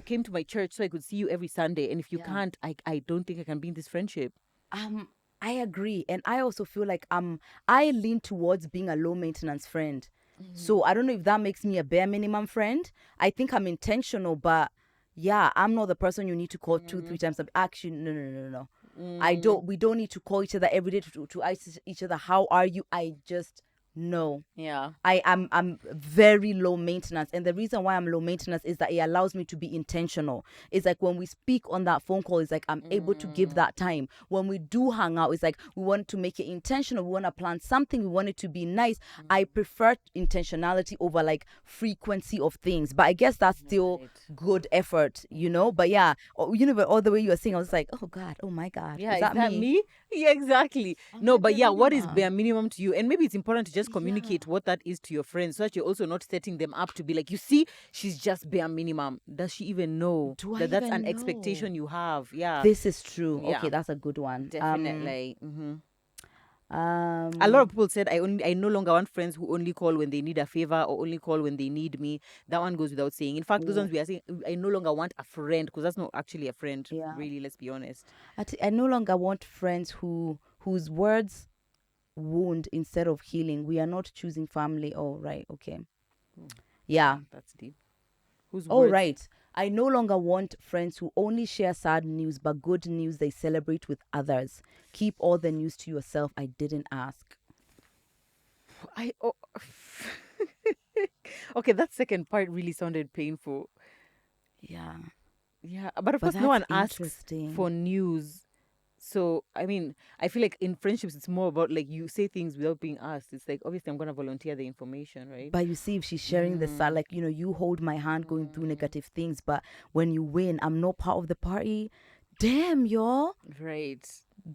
came to my church so I could see you every Sunday, and if you can't, I don't think I can be in this friendship. I agree, and I also feel like I lean towards being a low maintenance friend. So I don't know if that makes me a bare minimum friend. I think I'm intentional, but yeah, I'm not the person you need to call 2-3 times. Actually, no. We don't need to call each other every day to ask each other, how are you? I just no. Yeah. I'm very low maintenance, and the reason why I'm low maintenance is that it allows me to be intentional. It's like when we speak on that phone call, it's like I'm able to give that time. When we do hang out, it's like we want to make it intentional. We want to plan something. We want it to be nice. I prefer intentionality over like frequency of things, but I guess that's still good effort, But yeah, all the way you were saying, I was like, oh God, oh my God, yeah, is that me? Yeah, exactly. No, but yeah, what is minimum. bare minimum to you? And maybe it's important to just communicate what that is to your friends, so that you're also not setting them up to be like, you see, she's just bare minimum. Does she even know that that's an expectation you have? Yeah, This is true. Yeah. Okay, that's a good one. definitely. A lot of people said I no longer want friends who only call when they need a favor or only call when they need me. That one goes without saying. In fact, those ones we are saying, I no longer want a friend, because that's not actually a friend. Yeah. Really, let's be honest. I no longer want friends whose words wound instead of healing. We are not choosing family. Oh, right. Okay. Yeah. That's deep. Who's Oh, right. I no longer want friends who only share sad news, but good news they celebrate with others. Keep all the news to yourself. I didn't ask. Okay, that second part really sounded painful. Yeah. Yeah, but of But course no one that's asks interesting. for news. So, I mean, I feel like in friendships, it's more about like you say things without being asked. It's like, obviously, I'm going to volunteer the information, right? But you see, if she's sharing the sad, like, you hold my hand going through negative things, but when you win, I'm not part of the party. Damn, y'all. Right.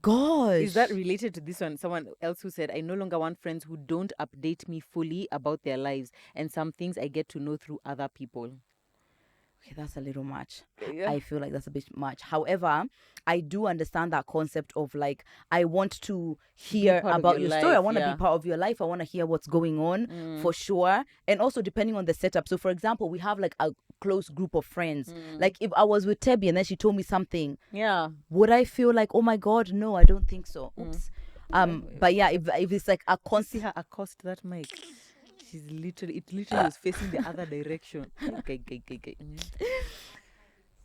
Gosh. Is that related to this one? Someone else who said, I no longer want friends who don't update me fully about their lives, and some things I get to know through other people. Okay, that's a little much. Yeah. I feel like that's a bit much. However, I do understand that concept of like, I want to hear part of about your your story. I life, want to yeah. be part of your life. I want to hear what's going on for sure. And also depending on the setup. So for example, we have like a close group of friends. Like if I was with Tebby and then she told me something, Yeah. would I feel like, oh my God, no, I don't think so. Oops. But yeah, if it's like a See constant. her accost that mic. It literally was facing the other direction. Okay.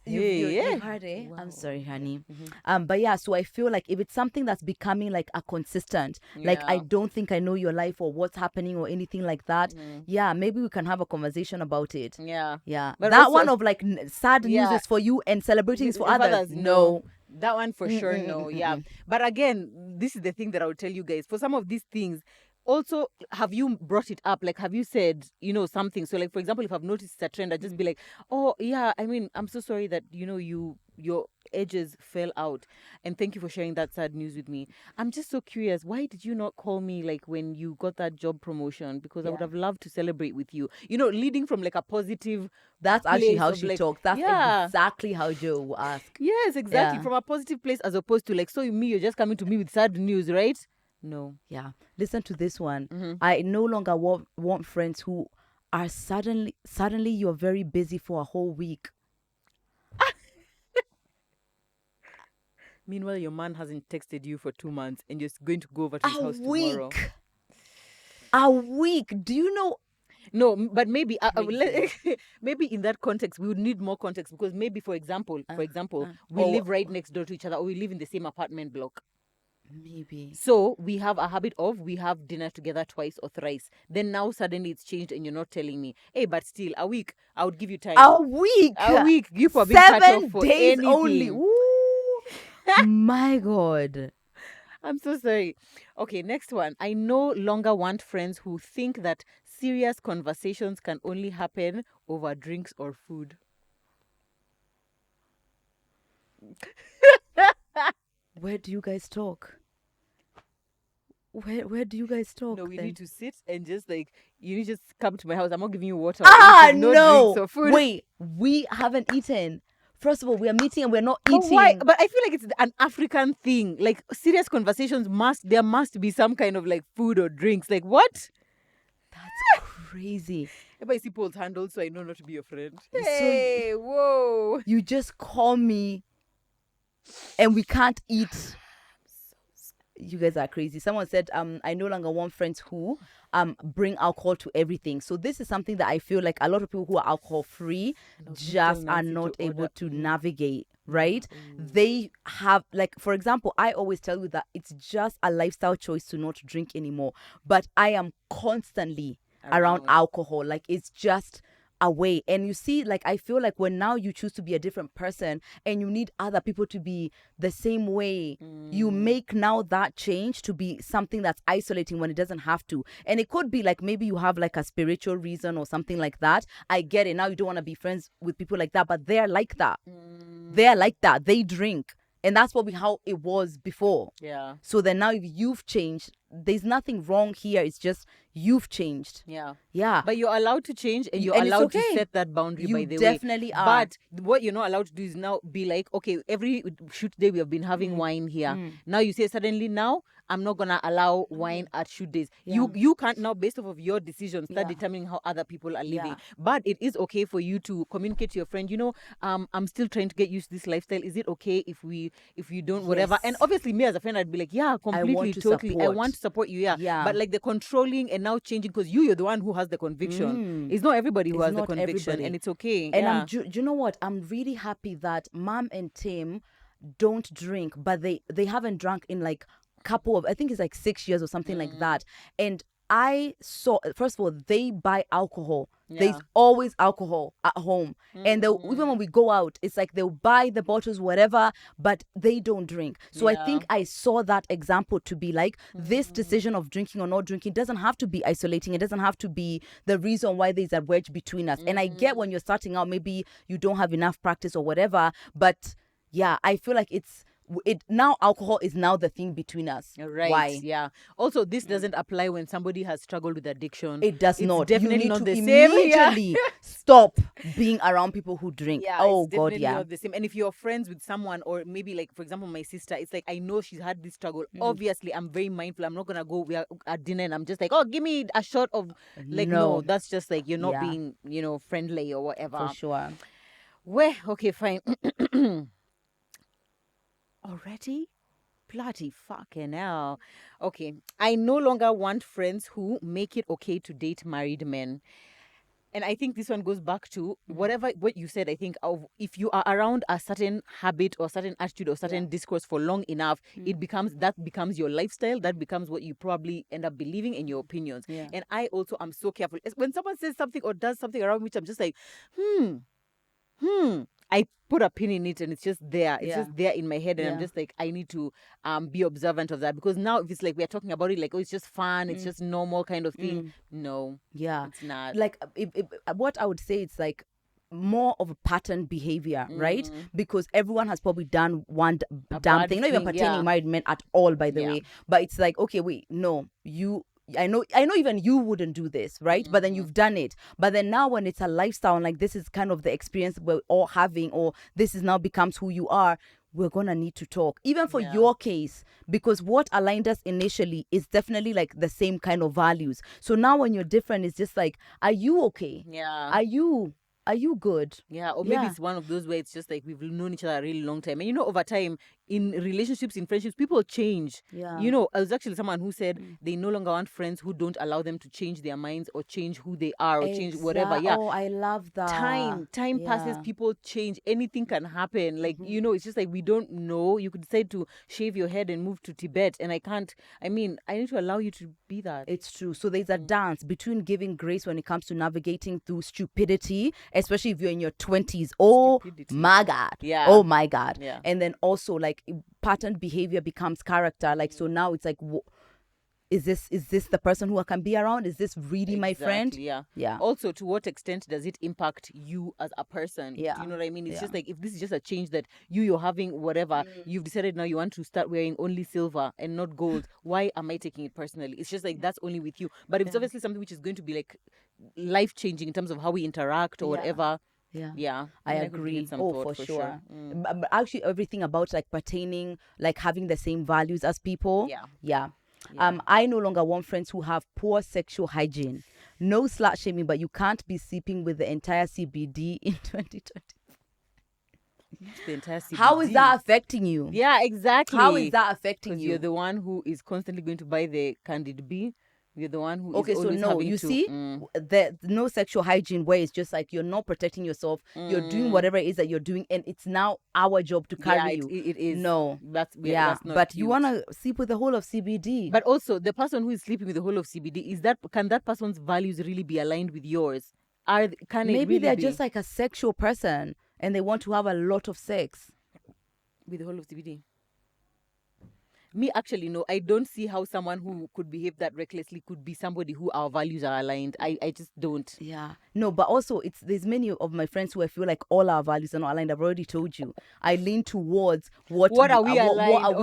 You've heard it. Wow. I'm sorry, honey. But yeah, so I feel like if it's something that's becoming like a consistent, like I Yeah. don't think I know your life or what's happening or anything like that. Yeah, maybe we can have a conversation about it. Yeah. Yeah, But that also- one of like sad news Yeah. is for you and celebrating is for If others. No. That one for sure, no. Yeah. But again, this is the thing that I would tell you guys. For some of these things, also, have you brought it up? Like, have you said, something? So, like, for example, if I've noticed a trend, I'd just be like, oh, yeah, I mean, I'm so sorry that, your edges fell out. And thank you for sharing that sad news with me. I'm just so curious. Why did you not call me, like, when you got that job promotion? Because I would have loved to celebrate with you. Leading from, like, a positive That's actually place how of, she like, talks. That's yeah. exactly how Joe will ask. Yes, exactly. Yeah. From a positive place as opposed to like, so you're just coming to me with sad news, right? No. Yeah. Listen to this one. I no longer want friends who are suddenly you're very busy for a whole week. Meanwhile, your man hasn't texted you for 2 months and you're going to go over to his house tomorrow. A week. Do you know? No, but maybe maybe in that context we would need more context, because maybe for example, we live right next door to each other, or we live in the same apartment block. Maybe. So we have a habit of, we have dinner together twice or thrice. Then now suddenly it's changed and you're not telling me. Hey, but still, a week, I would give you time. A week. A week. You for being cut off 7 for days anything. only. Ooh. My God. I'm so sorry. Okay, next one. I no longer want friends who think that serious conversations can only happen over drinks or food. Where do you guys talk? Where do you guys talk? No, we then? need to sit and just you need to just come to my house. I'm not giving you water. No. Drinks or food. Wait, we haven't eaten. First of all, we are meeting and we're not eating. But why? But I feel like it's an African thing. Like, serious conversations there must be some kind of like food or drinks. Like, what? That's crazy. If I see Paul's handle, so I know not to be your friend. Hey, whoa. You just call me and we can't eat. You guys are crazy. Someone said, I no longer want friends who bring alcohol to everything. So this is something that I feel like a lot of people who are alcohol free just are not able to navigate, right? They have, like, for example, I always tell you that it's just a lifestyle choice to not drink anymore. But I am constantly around alcohol. Like, it's just away. And you see, like, I feel like when now you choose to be a different person and you need other people to be the same way, you make now that change to be something that's isolating when it doesn't have to. And it could be like, maybe you have like a spiritual reason or something like that. I get it. Now you don't want to be friends with people like that, but they're like that. They're like that. They drink. And that's how it was before. Yeah. So then now if you've changed, there's nothing wrong here. It's just you've changed. Yeah. Yeah. But you're allowed to change and you're allowed to set that boundary, by the way. You definitely are. But what you're not allowed to do is now be like, okay, every shoot day we have been having wine here. Now you say suddenly now I'm not gonna allow wine at shoot days. Yeah. You can't now, based off of your decisions, start determining how other people are living. But it is okay for you to communicate to your friend, I'm still trying to get used to this lifestyle. Is it okay if you don't, whatever? And obviously me as a friend, I'd be like, yeah, completely, totally. I want to support you, yeah. But like the controlling and now changing, because you're the one who has the conviction. It's not everybody who has the conviction, and it's okay. And do you know what? I'm really happy that Mom and Tim don't drink, but they haven't drunk in like couple of, I think it's like 6 years or something like that. And I saw, first of all, they buy alcohol. There's always alcohol at home. And even when we go out, it's like they'll buy the bottles, whatever, but they don't drink. So I think I saw that example to be like, this decision of drinking or not drinking doesn't have to be isolating. It doesn't have to be the reason why there's a wedge between us. And I get when you're starting out, maybe you don't have enough practice or whatever, but yeah, I feel like now alcohol is now the thing between us. Right. Why? Yeah. Also, this doesn't apply when somebody has struggled with addiction. It does not. Definitely you need not to the same. Immediately stop being around people who drink. Yeah, oh it's God, definitely yeah. not the same. And if you're friends with someone, or maybe like, for example, my sister, it's like, I know she's had this struggle. Obviously, I'm very mindful. I'm not gonna go, we are at dinner and I'm just like, oh, give me a shot of, like, no, that's just like, you're not being, friendly or whatever. For sure. Well, okay, fine. Already? Bloody fucking hell. Okay. I no longer want friends who make it okay to date married men. And I think this one goes back to what you said. I think if you are around a certain habit or certain attitude or certain discourse for long enough, that becomes your lifestyle. That becomes what you probably end up believing in your opinions. Yeah. And I also am so careful. When someone says something or does something around which I'm just like, I put a pin in it, and it's just there. It's Yeah. just there in my head, and I'm Yeah. just like, I need to be observant of that, because now if it's like we're talking about it like, oh, it's just fun, it's just normal kind of thing. No, Yeah. it's not. Like what I would say, it's like more of a pattern behavior, right? Because everyone has probably done one damn bad thing, not even thing, pertaining yeah. married men at all, by the Yeah. way. But it's like, okay, wait, no, I know even you wouldn't do this, right? But then you've done it. But then now when it's a lifestyle, and like this is kind of the experience we're all having, or this is now becomes who you are, we're gonna need to talk, even for Yeah. your case, because what aligned us initially is definitely like the same kind of values. So now when you're different, it's just like, are you okay? Yeah. Are you good? Yeah, or maybe it's one of those where it's just like we've known each other a really long time. And over time, in relationships, in friendships, people change. Yeah. I was actually someone who said they no longer want friends who don't allow them to change their minds or change who they are or change whatever. Yeah. Oh, I love that. Time passes, people change, anything can happen. Like, it's just like we don't know. You could decide to shave your head and move to Tibet, and I need to allow you to be that. It's true. So there's a dance between giving grace when it comes to navigating through stupidity, especially if you're in your 20s. Oh my God. Yeah. Oh my God. Yeah. And then also like patterned behavior becomes character. Like, so now it's like, is this the person who I can be around? Is this really my friend? Yeah. Yeah. Also, to what extent does it impact you as a person? Yeah. Do you know what I mean? It's just like, if this is just a change that you're having, whatever, you've decided now you want to start wearing only silver and not gold. Why am I taking it personally? It's just like, that's only with you. But if it's obviously something which is going to be like life changing in terms of how we interact or whatever. Yeah, I agree. For sure. But actually, everything about like pertaining, like having the same values as people. Yeah. I no longer want friends who have poor sexual hygiene. No slut shaming, but you can't be sleeping with the entire CBD in 2020. The entire CBD. How is that affecting you? Yeah, exactly. How is that affecting you? You're the one who is constantly going to buy the Candid B. You're the one who okay, is so always no, having you to, see, the no sexual hygiene where it's just like you're not protecting yourself, you're doing whatever it is that you're doing, and it's now our job to carry you. It is. No, that's not but cute. you want to sleep with the whole of CBD. But also, the person who is sleeping with the whole of CBD, can that person's values really be aligned with yours? Maybe they're just like a sexual person and they want to have a lot of sex with the whole of CBD. Me, actually, no, I don't see how someone who could behave that recklessly could be somebody who our values are aligned. I just don't. Yeah. No, but also there's many of my friends who I feel like all our values are not aligned. I've already told you. I lean towards what are we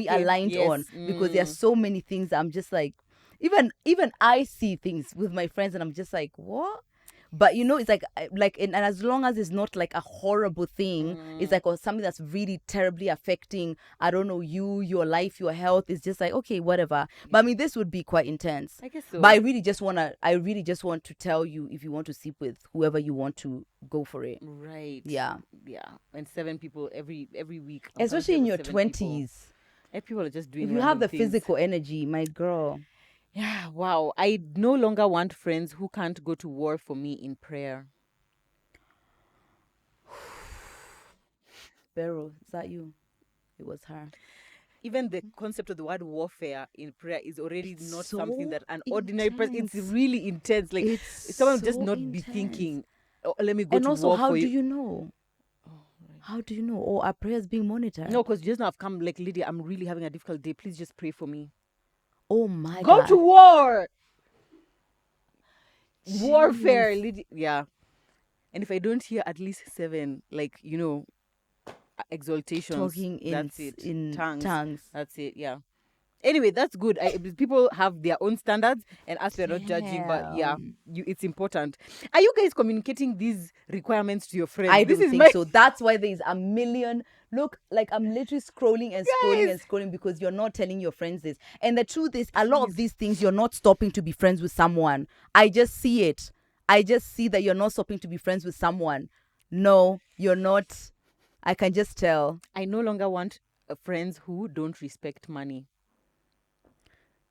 aligned on? Because there are so many things I'm just like, even I see things with my friends and I'm just like, what? But it's like and as long as it's not like a horrible thing, it's like, or something that's really terribly affecting, I don't know, you, your life, your health, it's just like, okay, whatever. But I mean, this would be quite intense. I guess so. But I really just want to tell you, if you want to sleep with whoever you want to, go for it. Right. Yeah. And 7 people every week. Especially in your 20s. People are just doing. If you have the things. physical energy, my girl. Yeah, wow. I no longer want friends who can't go to war for me in prayer. Beryl, is that you? It was her. Even the concept of the word warfare in prayer is already not something that an ordinary person. It's really intense. Like, someone just not be thinking, oh, let me go to war for you. And also, how do you know? How do you know? Or are prayers being monitored? No, because you just now have come like, Lydia, I'm really having a difficult day. Please just pray for me. Oh my God. Go to war. Jeez. Warfare. Yeah. And if I don't hear at least 7, like, exaltations, talking in tongues. That's it. Yeah. Anyway, that's good. People have their own standards, and us, we're not judging, but it's important. Are you guys communicating these requirements to your friends? I don't think so. That's why there's a million. Look, like I'm literally scrolling and scrolling and scrolling because you're not telling your friends this. And the truth is, a lot of these things, you're not stopping to be friends with someone. I just see it. I just see that you're not stopping to be friends with someone. No, you're not. I can just tell. I no longer want friends who don't respect money.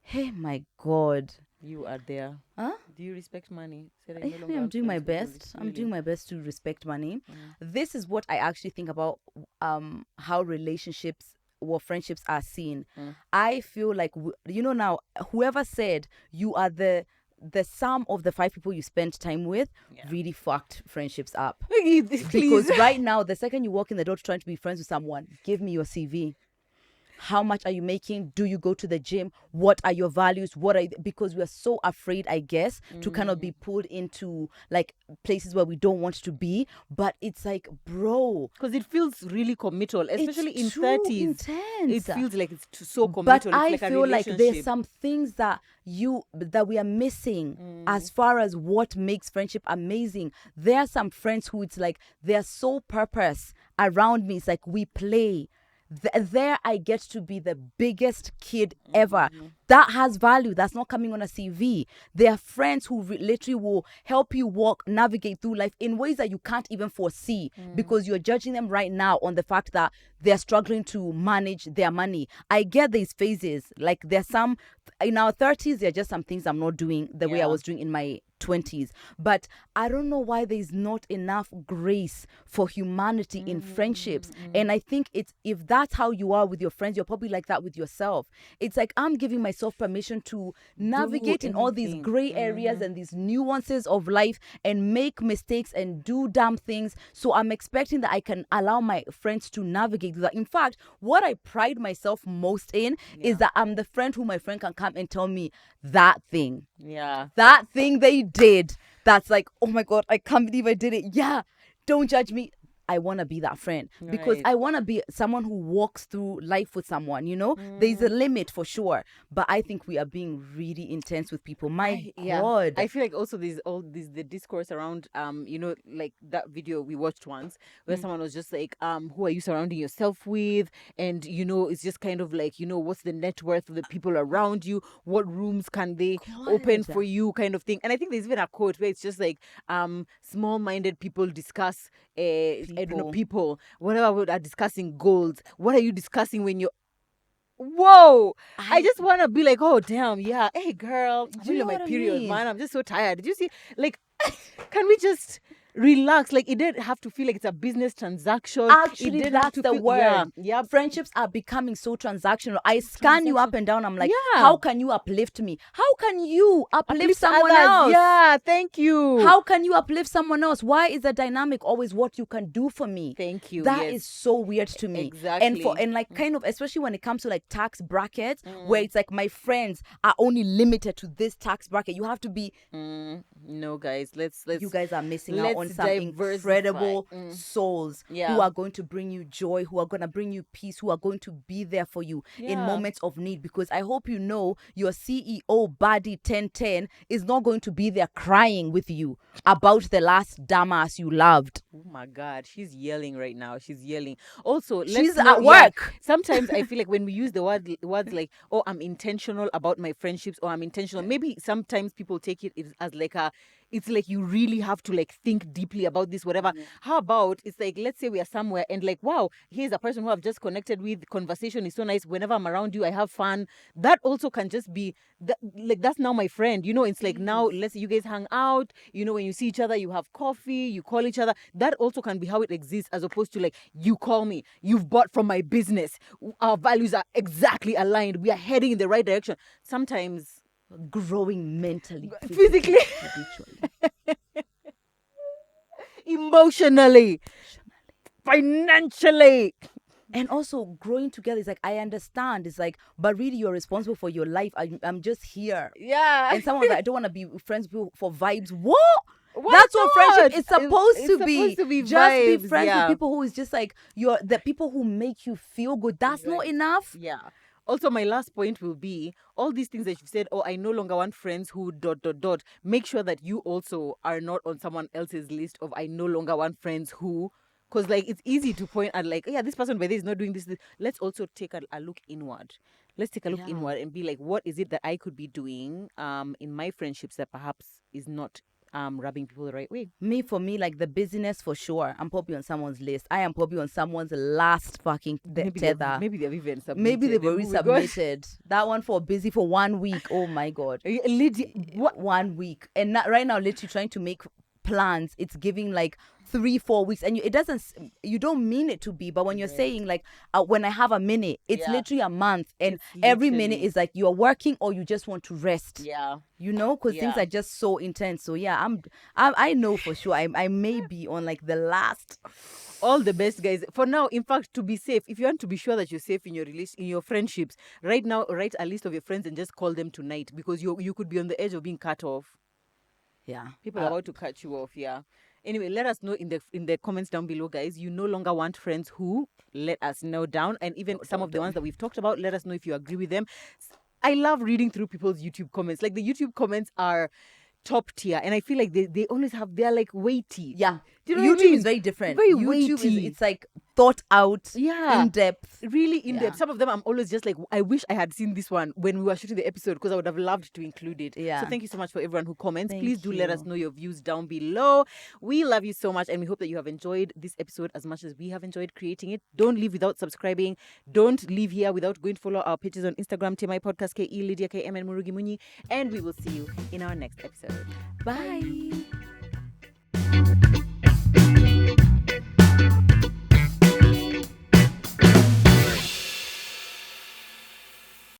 Hey, my God. You are there. Huh? Do you respect money? I'm doing my best. I'm doing my best to respect money. This is what I actually think about how relationships or friendships are seen. I feel like, now, whoever said you are the the sum of the 5 people you spent time with really fucked friendships up. Please. Because right now, the second you walk in the door trying to be friends with someone, give me your CV. How much are you making? Do you go to the gym? What are your values? Because we are so afraid, I guess, to kind of be pulled into like places where we don't want to be. But it's like, bro, because it feels really committal, especially in too 30s. intense. It feels like it's so committal. But It's I like feel a like relationship. there's some things that we are missing as far as what makes friendship amazing. There are some friends who it's like they're so purpose around me. It's like we play. There I get to be the biggest kid ever. That has value. That's not coming on a CV. There are friends who literally will help you navigate through life in ways that you can't even foresee because you're judging them right now on the fact that they're struggling to manage their money. I get these phases. Like there's some in our 30s, there are just some things I'm not doing the way I was doing in my 20s. But I don't know why there's not enough grace for humanity in friendships. And I think if that's how you are with your friends, you're probably like that with yourself. It's like I'm giving myself permission to navigate in all these gray areas and these nuances of life and make mistakes and do dumb things. So I'm expecting that I can allow my friends to navigate that. In fact, what I pride myself most in is that I'm the friend who my friend can come and tell me that thing. Yeah. That thing they did. That's like, oh my God, I can't believe I did it. Yeah. Don't judge me. I want to be that friend because I want to be someone who walks through life with someone, you know. There's a limit for sure, but I think we are being really intense with people. My God. I feel like also there's the discourse around you know, like that video we watched once where someone was just like who are you surrounding yourself with, and you know, it's just kind of like, you know, what's the net worth of the people around you, what rooms can they open for you, kind of thing. And I think there's even a quote where it's just like small-minded people discuss I don't know, people, whatever are discussing goals. What are you discussing when you're whoa? I just want to be like, oh damn, yeah, hey girl, I'm really on my period, man, I'm just so tired. Did you see, like, can we just relax? Like, it didn't have to feel like it's a business transaction. Actually, that's the word. Yeah. Friendships are becoming so transactional. I scan you up and down. I'm like, how can you uplift me? How can you uplift someone else? Yeah, thank you. How can you uplift someone else? Why is the dynamic always what you can do for me? Thank you. That is so weird to me. Exactly. And like kind of, especially when it comes to like tax brackets, where it's like my friends are only limited to this tax bracket. You have to be. No, guys, let's. You guys are missing out on some incredible souls who are going to bring you joy, who are going to bring you peace, who are going to be there for you in moments of need. Because I hope you know your CEO Buddy 1010 is not going to be there crying with you about the last dumbass you loved. Oh my God, she's yelling right now. She's yelling. Also, she's at work. Sometimes I feel like when we use the words like, oh, I'm intentional about my friendships, or I'm intentional. Maybe sometimes people take it as like it's like you really have to like think deeply about this, whatever. How about it's like, let's say we are somewhere and like, wow, here's a person who I've just connected with. Conversation is so nice. Whenever I'm around you, I have fun. That also can just be like, that's now my friend. You know, it's like now, let's say you guys hang out. You know, when you see each other, you have coffee, you call each other. That also can be how it exists, as opposed to like, you call me, you've bought from my business. Our values are exactly aligned. We are heading in the right direction. Sometimes growing mentally, physically, emotionally, financially. And also growing together is like, I understand. It's like, but really you're responsible for your life. I'm just here. Yeah. And someone's like, I don't want to be friends with you for vibes. What? That's what friendship is supposed to be. Just vibes, be friends with people who is just like, you're the people who make you feel good. That's not enough. Yeah. Also, my last point will be all these things that you've said, oh, I no longer want friends who ... Make sure that you also are not on someone else's list of I no longer want friends who, because like it's easy to point at like, yeah, this person by this is not doing this. Let's also take a look inward. Let's take a look inward and be like, what is it that I could be doing in my friendships that perhaps is not rubbing people the right way? For me, like the busyness, for sure. I'm probably on someone's list. I am probably on someone's last fucking tether. Maybe they've even submitted. Maybe they've already submitted. That one for busy for 1 week. Oh my God. 1 week. And right now, literally trying to make plans. It's giving like 3-4 weeks, and it doesn't, you don't mean it to be, but when you're saying like when I have a minute, it's literally a month, and every minute is like you're working or you just want to rest. You know, because things are just so intense. So yeah, I know for sure I may be on like the last. All the best, guys. For now, in fact, to be safe, if you want to be sure that you're safe in your in your friendships, right now, write a list of your friends and just call them tonight, because you could be on the edge of being cut off. Yeah, people are about to cut you off. Yeah. Anyway, let us know in the comments down below, guys. You no longer want friends who? Let us know down. And even some of the ones that we've talked about, let us know if you agree with them. I love reading through people's YouTube comments. Like, the YouTube comments are top tier, and I feel like they always they're like weighty. Yeah. Do you know YouTube is very different. Very YouTube weighty. It's like thought out, in depth. Really in depth. Some of them I'm always just like, I wish I had seen this one when we were shooting the episode, because I would have loved to include it. Yeah. So thank you so much for everyone who comments. Thank Please do you. let us know your views down below. We love you so much, and we hope that you have enjoyed this episode as much as we have enjoyed creating it. Don't leave without subscribing. Don't leave here without going to follow our pages on Instagram, TMI Podcast, KE, Lydia, KM, and Murugi Munyi. And we will see you in our next episode. Bye.